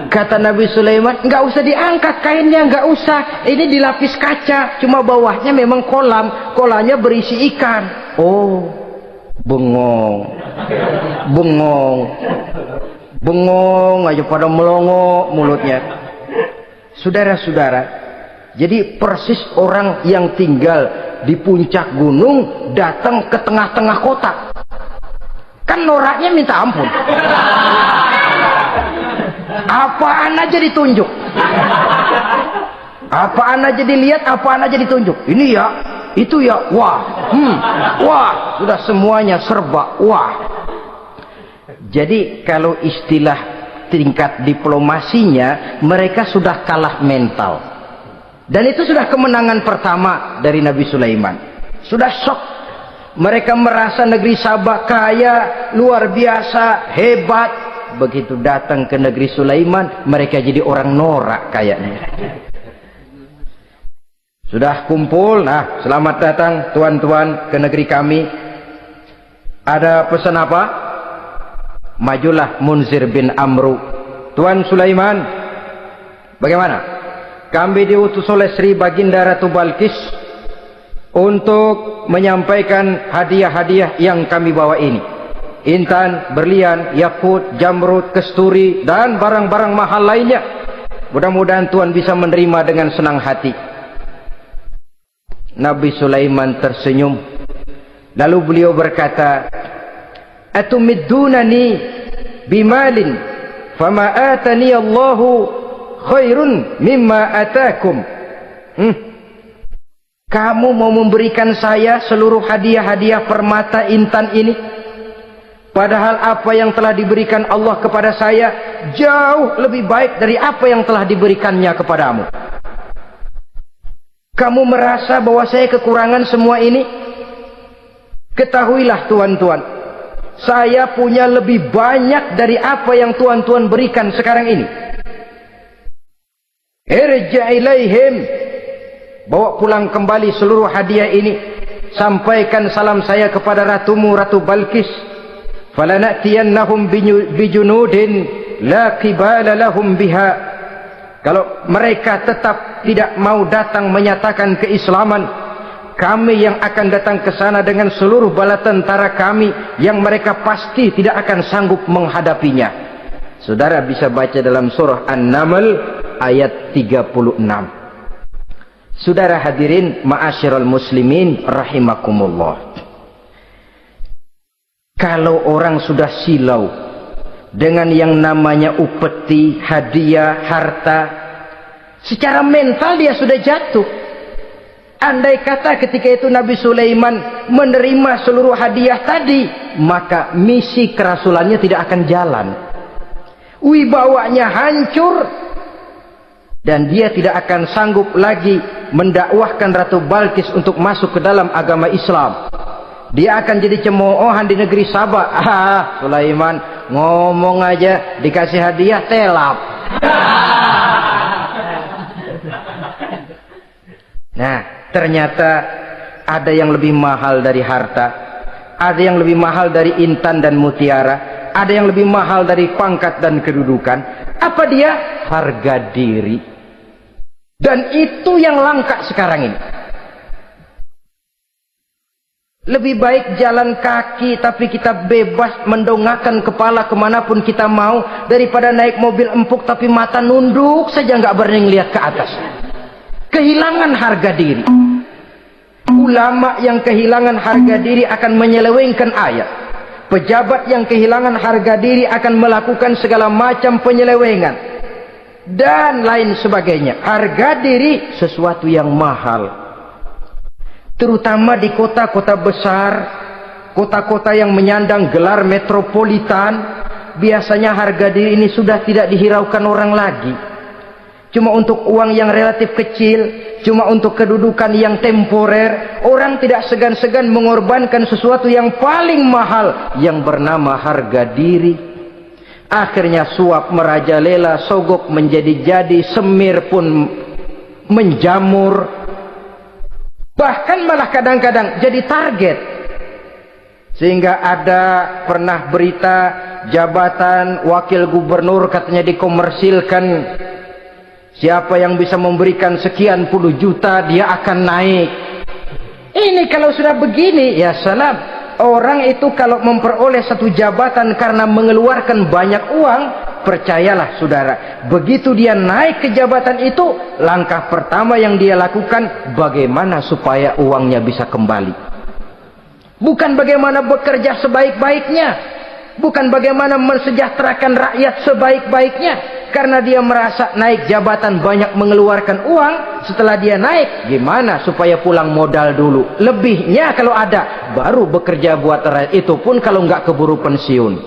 Kata Nabi Sulaiman, nggak usah diangkat kainnya, nggak usah. Ini dilapis kaca, cuma bawahnya memang kolam. Kolamnya berisi ikan. Oh, bengong, bengong, bengong aja pada melongo mulutnya. Saudara-saudara, jadi persis orang yang tinggal di puncak gunung datang ke tengah-tengah kota. Kan noraknya minta ampun. Apaan aja ditunjuk. Apaan aja dilihat, apaan aja ditunjuk. Ini ya, itu ya, wah, wah, sudah semuanya serba, wah. Jadi kalau istilah tingkat diplomasinya, mereka sudah kalah mental. Dan itu sudah kemenangan pertama dari Nabi Sulaiman. Sudah shock. Mereka merasa negeri Sabah kaya, luar biasa, hebat. Begitu datang ke negeri Sulaiman, mereka jadi orang norak kayaknya. Sudah kumpul, nah selamat datang tuan-tuan ke negeri kami. Ada pesan apa? Majulah Munzir bin Amru. Tuan Sulaiman, bagaimana? Kami diutus oleh Sri Baginda Ratu Balkis untuk menyampaikan hadiah-hadiah yang kami bawa ini. Intan, berlian, yakut, jamrud, kesturi, dan barang-barang mahal lainnya. Mudah-mudahan Tuan bisa menerima dengan senang hati. Nabi Sulaiman tersenyum. Lalu beliau berkata, "Atumiddunani bimalin, fama atani Allahu khairun mimma atakum." Kamu mau memberikan saya seluruh hadiah-hadiah permata intan ini? Padahal apa yang telah diberikan Allah kepada saya jauh lebih baik dari apa yang telah diberikannya kepadamu. Kamu merasa bahwa saya kekurangan semua ini? Ketahuilah tuan-tuan, saya punya lebih banyak dari apa yang tuan-tuan berikan sekarang ini. Irja' ilaihim, bawa pulang kembali seluruh hadiah ini. Sampaikan salam saya kepada ratumu, Ratu Balkis. Falanatiyannahum bijunudin la qibala lahum biha. Kalau mereka tetap tidak mau datang menyatakan keislaman, kami yang akan datang ke sana dengan seluruh bala tentara kami yang mereka pasti tidak akan sanggup menghadapinya. Saudara bisa baca dalam surah An-Naml ayat 36. Saudara hadirin ma'asyiral muslimin rahimakumullah. Kalau orang sudah silau dengan yang namanya upeti, hadiah, harta, secara mental dia sudah jatuh. Andai kata ketika itu Nabi Sulaiman menerima seluruh hadiah tadi, maka misi kerasulannya tidak akan jalan. Wibawanya hancur dan dia tidak akan sanggup lagi mendakwahkan Ratu Balkis untuk masuk ke dalam agama Islam. Dia akan jadi cemoohan di negeri Sabah. Sulaiman ngomong aja dikasih hadiah telap. Nah, ternyata ada yang lebih mahal dari harta, ada yang lebih mahal dari intan dan mutiara, ada yang lebih mahal dari pangkat dan kedudukan. Apa dia? Harga diri. Dan itu yang langka sekarang ini. Lebih baik jalan kaki tapi kita bebas mendongakkan kepala kemanapun kita mau, daripada naik mobil empuk tapi mata nunduk saja nggak berani lihat ke atas. Kehilangan harga diri. Ulama yang kehilangan harga diri akan menyelewengkan ayat. Pejabat yang kehilangan harga diri akan melakukan segala macam penyelewengan dan lain sebagainya. Harga diri sesuatu yang mahal. Terutama di kota-kota besar, kota-kota yang menyandang gelar metropolitan, biasanya harga diri ini sudah tidak dihiraukan orang lagi. Cuma untuk uang yang relatif kecil, cuma untuk kedudukan yang temporer, orang tidak segan-segan mengorbankan sesuatu yang paling mahal yang bernama harga diri. Akhirnya suap merajalela, sogok menjadi-jadi, semir pun menjamur. Bahkan malah kadang-kadang jadi target. Sehingga ada pernah berita jabatan wakil gubernur katanya dikomersilkan. Siapa yang bisa memberikan sekian puluh juta dia akan naik. Ini kalau sudah begini ya salam. Orang itu kalau memperoleh satu jabatan karena mengeluarkan banyak uang, percayalah saudara, begitu dia naik ke jabatan itu, langkah pertama yang dia lakukan bagaimana supaya uangnya bisa kembali. Bukan bagaimana bekerja sebaik-baiknya, bukan bagaimana mensejahterakan rakyat sebaik-baiknya. Karena dia merasa naik jabatan banyak mengeluarkan uang, setelah dia naik gimana supaya pulang modal dulu, lebihnya kalau ada baru bekerja buat rakyat, itu pun kalau nggak keburu pensiun.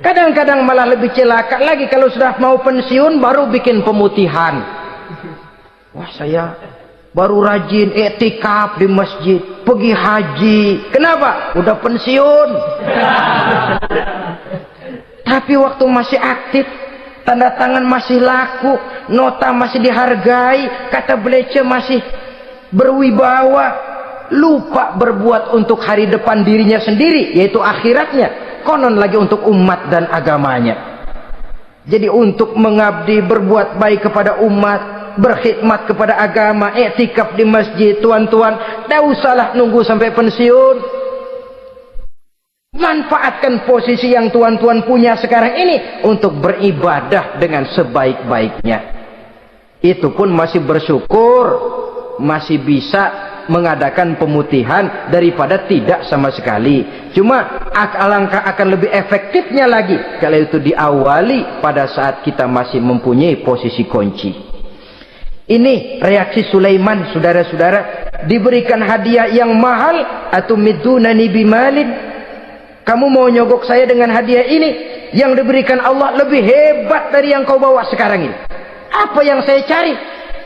Kadang-kadang malah lebih celaka lagi, kalau sudah mau pensiun baru bikin pemutihan. Wah, saya baru rajin iktikaf di masjid, pergi haji. Kenapa? Udah pensiun. Tapi waktu masih aktif, tanda tangan masih laku, nota masih dihargai, kata belece masih berwibawa, lupa berbuat untuk hari depan dirinya sendiri, yaitu akhiratnya, konon lagi untuk umat dan agamanya. Jadi untuk mengabdi, berbuat baik kepada umat, berkhidmat kepada agama, iktikaf di masjid, tuan-tuan, tak usahlah nunggu sampai pensiun. Manfaatkan posisi yang tuan-tuan punya sekarang ini untuk beribadah dengan sebaik-baiknya. Itu pun masih bersyukur, masih bisa mengadakan pemutihan daripada tidak sama sekali. Cuma alangkah akan lebih efektifnya lagi kalau itu diawali pada saat kita masih mempunyai posisi kunci. Ini reaksi Sulaiman, saudara-saudara. Diberikan hadiah yang mahal, atau midunani bimalin, kamu mau nyogok saya dengan hadiah ini yang diberikan Allah lebih hebat dari yang kau bawa sekarang ini. Apa yang saya cari?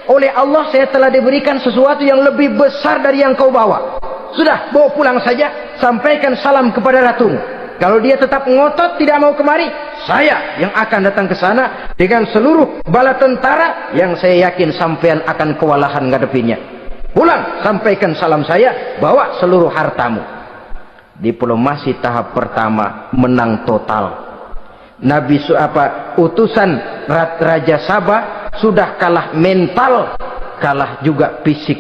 Oleh Allah saya telah diberikan sesuatu yang lebih besar dari yang kau bawa. Sudah, bawa pulang saja, sampaikan salam kepada ratumu. Kalau dia tetap ngotot tidak mau kemari, saya yang akan datang ke sana dengan seluruh bala tentara yang saya yakin sampean akan kewalahan ngadepinnya. Pulang, sampaikan salam saya, bawa seluruh hartamu. Diplomasi tahap pertama menang total. Utusan Raja Sabah sudah kalah mental, kalah juga fisik.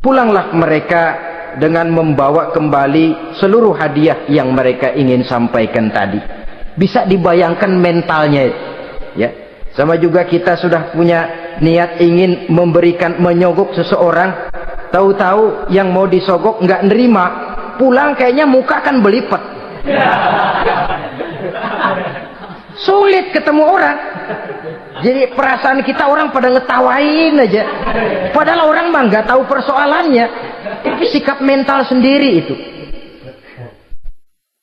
Pulanglah mereka dengan membawa kembali seluruh hadiah yang mereka ingin sampaikan tadi. Bisa dibayangkan mentalnya, ya. Sama juga kita sudah punya niat ingin menyogok seseorang, tahu-tahu yang mau disogok nggak nerima. Pulang kayaknya muka kan belipet. Sulit ketemu orang. Jadi perasaan kita orang pada ngetawain aja. Padahal orang mah nggak tahu persoalannya. Itu sikap mental sendiri itu.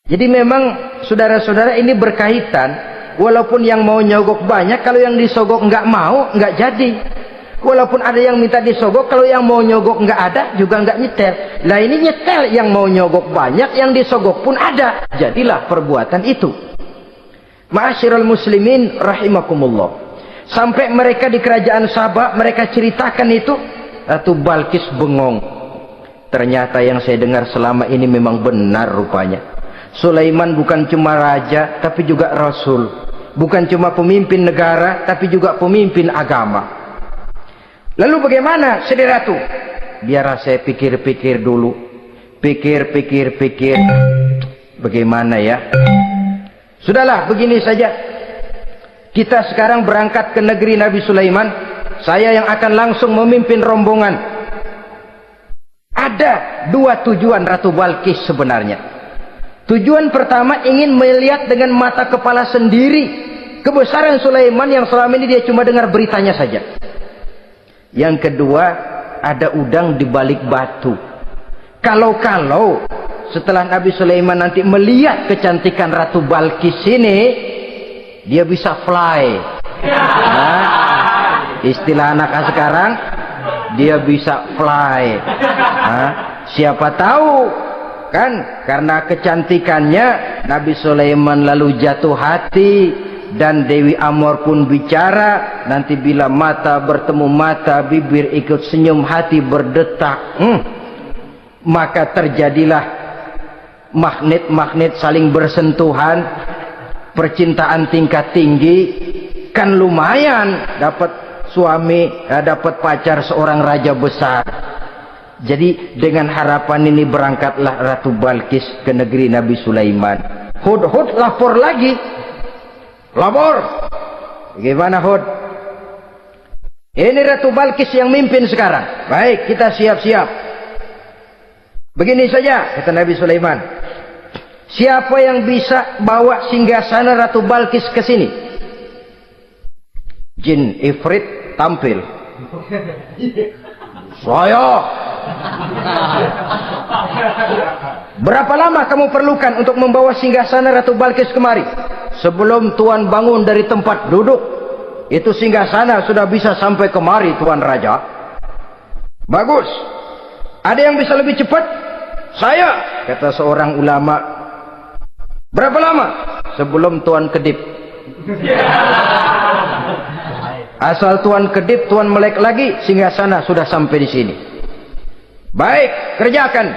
Jadi memang saudara-saudara ini berkaitan. Walaupun yang mau nyogok banyak, kalau yang disogok nggak mau, nggak jadi. Walaupun ada yang minta disogok, kalau yang mau nyogok nggak ada, juga nggak nyetel. Lah ini nyetel, yang mau nyogok banyak, yang disogok pun ada. Jadilah perbuatan itu. Ma'asyiral muslimin rahimakumullah. Sampai mereka di kerajaan Sabah, mereka ceritakan itu, Ratu Balkis bengong. Ternyata yang saya dengar selama ini memang benar rupanya. Sulaiman bukan cuma raja, tapi juga rasul. Bukan cuma pemimpin negara, tapi juga pemimpin agama. Lalu bagaimana, Saudara Ratu? biar saya pikir-pikir dulu. Pikir. Bagaimana ya? Sudahlah, begini saja. Kita sekarang berangkat ke negeri Nabi Sulaiman. Saya yang akan langsung memimpin rombongan. Ada dua tujuan Ratu Balkis sebenarnya. Tujuan pertama ingin melihat dengan mata kepala sendiri kebesaran Sulaiman yang selama ini dia cuma dengar beritanya saja. Yang kedua, ada udang di balik batu. Kalau setelah Nabi Sulaiman nanti melihat kecantikan Ratu Balkis ini, dia bisa fly. Nah, istilah anak sekarang, dia bisa fly. Nah, siapa tahu kan karena kecantikannya Nabi Sulaiman lalu jatuh hati. Dan Dewi Amor pun bicara, nanti bila mata bertemu mata, bibir ikut senyum, hati berdetak. Maka terjadilah magnet-magnet saling bersentuhan, percintaan tingkat tinggi. Kan lumayan dapat suami, dapat pacar seorang raja besar. Jadi dengan harapan ini berangkatlah Ratu Balkis ke negeri Nabi Sulaiman. Hud lapor lagi. Lapor. Bagaimana Hud? Ini Ratu Balkis yang mimpin sekarang. Baik, kita siap-siap. Begini saja, kata Nabi Sulaiman. Siapa yang bisa bawa singgasana Ratu Balkis ke sini? Jin Ifrit tampil. Saya. Berapa lama kamu perlukan untuk membawa singgasana Ratu Balkis kemari? Sebelum Tuan bangun dari tempat duduk, itu singgasana sudah bisa sampai kemari, Tuan Raja. Bagus. Ada yang bisa lebih cepat? Saya, kata seorang ulama. Berapa lama? Sebelum Tuan kedip. Asal Tuan kedip, Tuan melek lagi, singgasana sudah sampai di sini. Baik, kerjakan.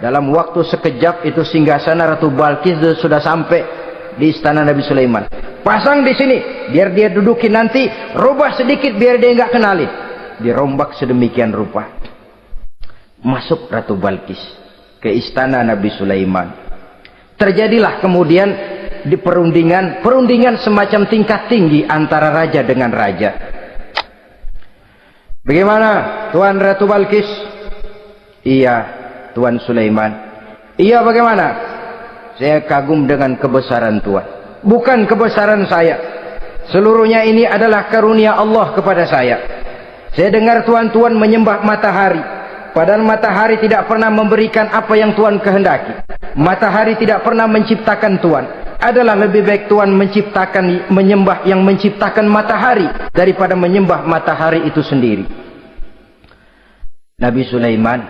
Dalam waktu sekejap itu singgasana Ratu Balkis sudah sampai di istana Nabi Sulaiman. Pasang di sini, biar dia dudukin nanti. Rubah sedikit biar dia nggak kenali. Dirombak sedemikian rupa. Masuk Ratu Balkis ke istana Nabi Sulaiman. Terjadilah kemudian di perundingan semacam tingkat tinggi antara raja dengan raja. Bagaimana Tuan Ratu Balkis? Iya, Tuan Sulaiman. Iya, bagaimana? Saya kagum dengan kebesaran Tuhan. Bukan kebesaran saya. Seluruhnya ini adalah karunia Allah kepada saya. Saya dengar Tuan menyembah matahari. Padahal matahari tidak pernah memberikan apa yang Tuhan kehendaki. Matahari tidak pernah menciptakan Tuhan. Adalah lebih baik Tuhan menyembah yang menciptakan matahari daripada menyembah matahari itu sendiri. Nabi Sulaiman,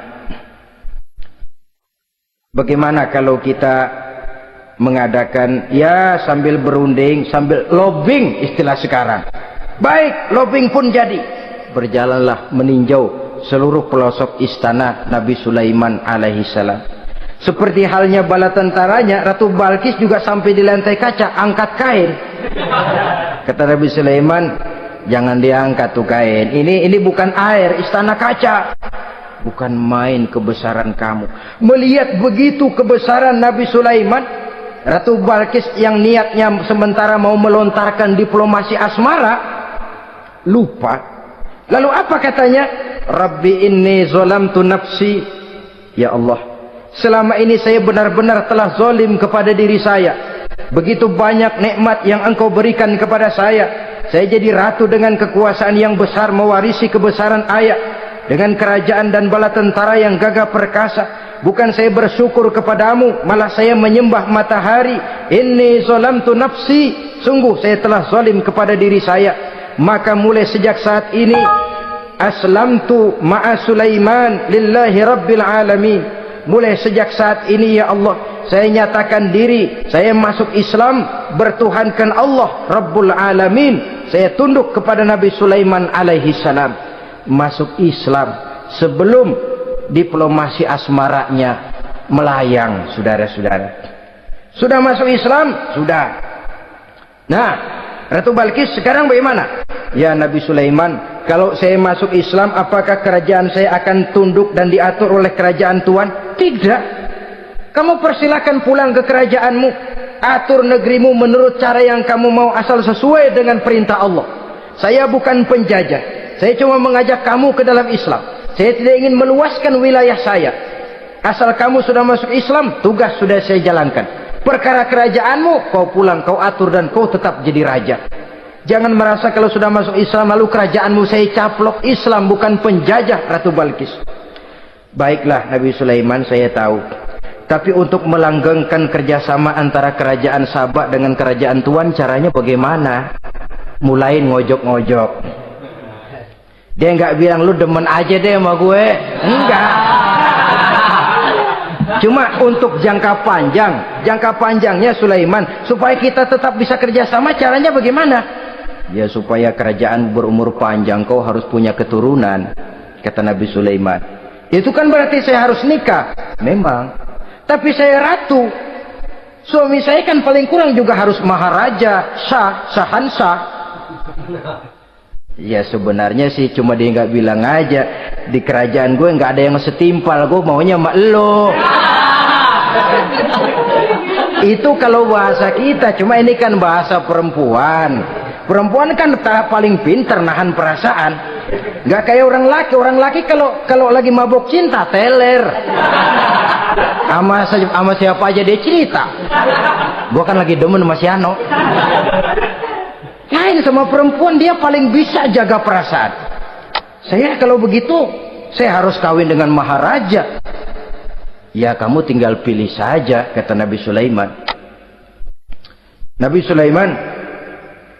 bagaimana kalau kita mengadakan ya sambil berunding, sambil lobbying istilah sekarang. Baik, lobbying pun jadi. Berjalanlah meninjau seluruh pelosok istana Nabi Sulaiman alaihi salam. Seperti halnya bala tentaranya, Ratu Balkis juga sampai di lantai kaca, angkat kain. Kata Nabi Sulaiman, jangan diangkat tuh kain. Ini bukan air, istana kaca. Bukan main kebesaran kamu. Melihat begitu kebesaran Nabi Sulaiman, Ratu Balkis yang niatnya sementara mau melontarkan diplomasi asmara, lupa. Lalu apa katanya? Rabbi inni zalamtu nafsi. Ya Allah, selama ini saya benar-benar telah zalim kepada diri saya. Begitu banyak nikmat yang Engkau berikan kepada saya. Saya jadi ratu dengan kekuasaan yang besar, mewarisi kebesaran ayah, dengan kerajaan dan bala tentara yang gagah perkasa. Bukan saya bersyukur kepadamu, malah saya menyembah matahari. Inni zalamtu nafsi. Sungguh saya telah zalim kepada diri saya. Maka mulai sejak saat ini, aslamtu ma'a Sulaiman lillahi rabbil alamin. Mulai sejak saat ini ya Allah, saya nyatakan diri, saya masuk Islam, bertuhankan Allah Rabbul Alamin. Saya tunduk kepada Nabi Sulaiman alaihi salam. Masuk Islam sebelum diplomasi asmaranya melayang, saudara-saudara. Sudah masuk Islam? Sudah. Nah, Ratu Balkis sekarang bagaimana? Ya Nabi Sulaiman, kalau saya masuk Islam, apakah kerajaan saya akan tunduk dan diatur oleh kerajaan Tuhan? Tidak. Kamu persilakan pulang ke kerajaanmu, atur negerimu menurut cara yang kamu mau, asal sesuai dengan perintah Allah. Saya bukan penjajah, saya cuma mengajak kamu ke dalam Islam. Saya tidak ingin meluaskan wilayah saya. Asal kamu sudah masuk Islam, tugas sudah saya jalankan. Perkara kerajaanmu, kau pulang, kau atur, dan kau tetap jadi raja. Jangan merasa kalau sudah masuk Islam lalu kerajaanmu saya caplok. Islam bukan penjajah, Ratu Balkis. Baiklah Nabi Sulaiman, saya tahu. Tapi untuk melanggengkan kerjasama antara kerajaan Sabak dengan kerajaan Tuhan, caranya bagaimana? Mulai ngojok-ngojok. Dia nggak bilang lu demen aja deh sama gue. Enggak. Cuma untuk jangka panjangnya Sulaiman, supaya kita tetap bisa kerjasama, caranya bagaimana? Ya supaya kerajaan berumur panjang, kau harus punya keturunan, kata Nabi Sulaiman. Itu kan berarti saya harus nikah. Memang. Tapi saya ratu. Suami saya kan paling kurang juga harus maharaja, sahansah. Ya sebenarnya sih cuma dia nggak bilang aja, di kerajaan gue nggak ada yang setimpal, gue maunya sama elo. Itu kalau bahasa kita, cuma ini kan bahasa perempuan. Perempuan kan paling pintar nahan perasaan. Nggak kayak orang laki. Orang laki kalau lagi mabok cinta teler. Sama siapa aja dia cerita. Gue kan lagi demen sama si Ano. Lain sama perempuan, dia paling bisa jaga perasaan. Saya kalau begitu, saya harus kawin dengan maharaja. Ya kamu tinggal pilih saja, kata Nabi Sulaiman. Nabi Sulaiman,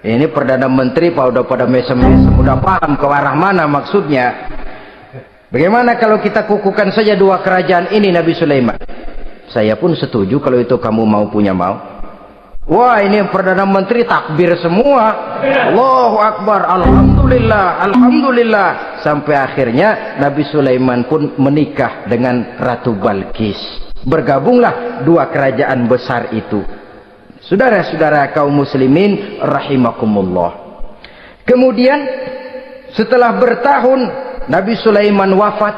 ini Perdana Menteri udah pada mesem-mesem, udah paham ke arah mana maksudnya. Bagaimana kalau kita kukuhkan saja dua kerajaan ini, Nabi Sulaiman? Saya pun setuju kalau itu kamu punya mau. Wah, ini Perdana Menteri takbir semua. Allahu Akbar, Alhamdulillah, Alhamdulillah. Sampai akhirnya Nabi Sulaiman pun menikah dengan Ratu Balkis. Bergabunglah dua kerajaan besar itu. Saudara-saudara kaum muslimin rahimakumullah. Kemudian setelah bertahun Nabi Sulaiman wafat.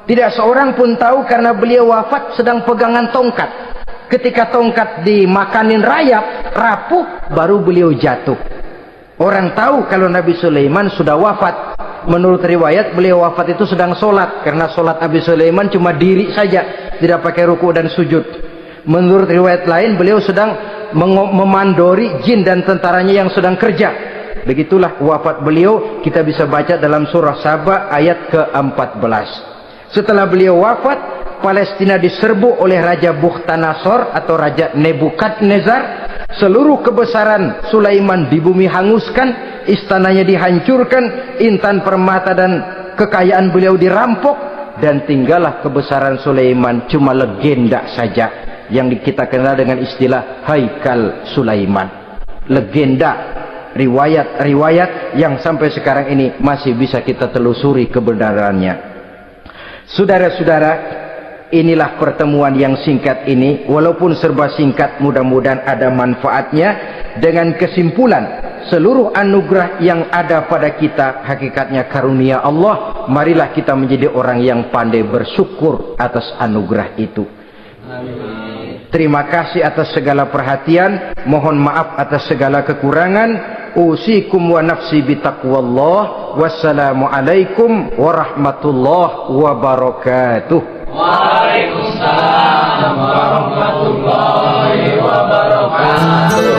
Tidak seorang pun tahu karena beliau wafat sedang pegangan tongkat. Ketika tongkat dimakanin rayap, rapuh, baru beliau jatuh. Orang tahu kalau Nabi Sulaiman sudah wafat. Menurut riwayat beliau wafat itu sedang sholat. Karena sholat Nabi Sulaiman cuma diri saja, tidak pakai ruku dan sujud. Menurut riwayat lain beliau sedang memandori jin dan tentaranya yang sedang kerja. Begitulah wafat beliau, kita bisa baca dalam surah Saba ayat ke-14. Setelah beliau wafat, Palestina diserbu oleh Raja Bukhtanasor atau Raja Nebukadnezar. Seluruh kebesaran Sulaiman di bumi hanguskan, istananya dihancurkan, intan permata dan kekayaan beliau dirampok, dan tinggallah kebesaran Sulaiman cuma legenda saja yang kita kenal dengan istilah Haikal Sulaiman. Legenda, riwayat-riwayat yang sampai sekarang ini masih bisa kita telusuri kebenarannya. Saudara-saudara, inilah pertemuan yang singkat ini, walaupun serba singkat, mudah-mudahan ada manfaatnya. Dengan kesimpulan, seluruh anugerah yang ada pada kita hakikatnya karunia Allah. Marilah kita menjadi orang yang pandai bersyukur atas anugerah itu. Amin. Terima kasih atas segala perhatian, mohon maaf atas segala kekurangan. Usikum wa nafsi bitaqwallah. Wassalamualaikum warahmatullahi wabarakatuh. Waalaikumsalam warahmatullahi wabarakatuh.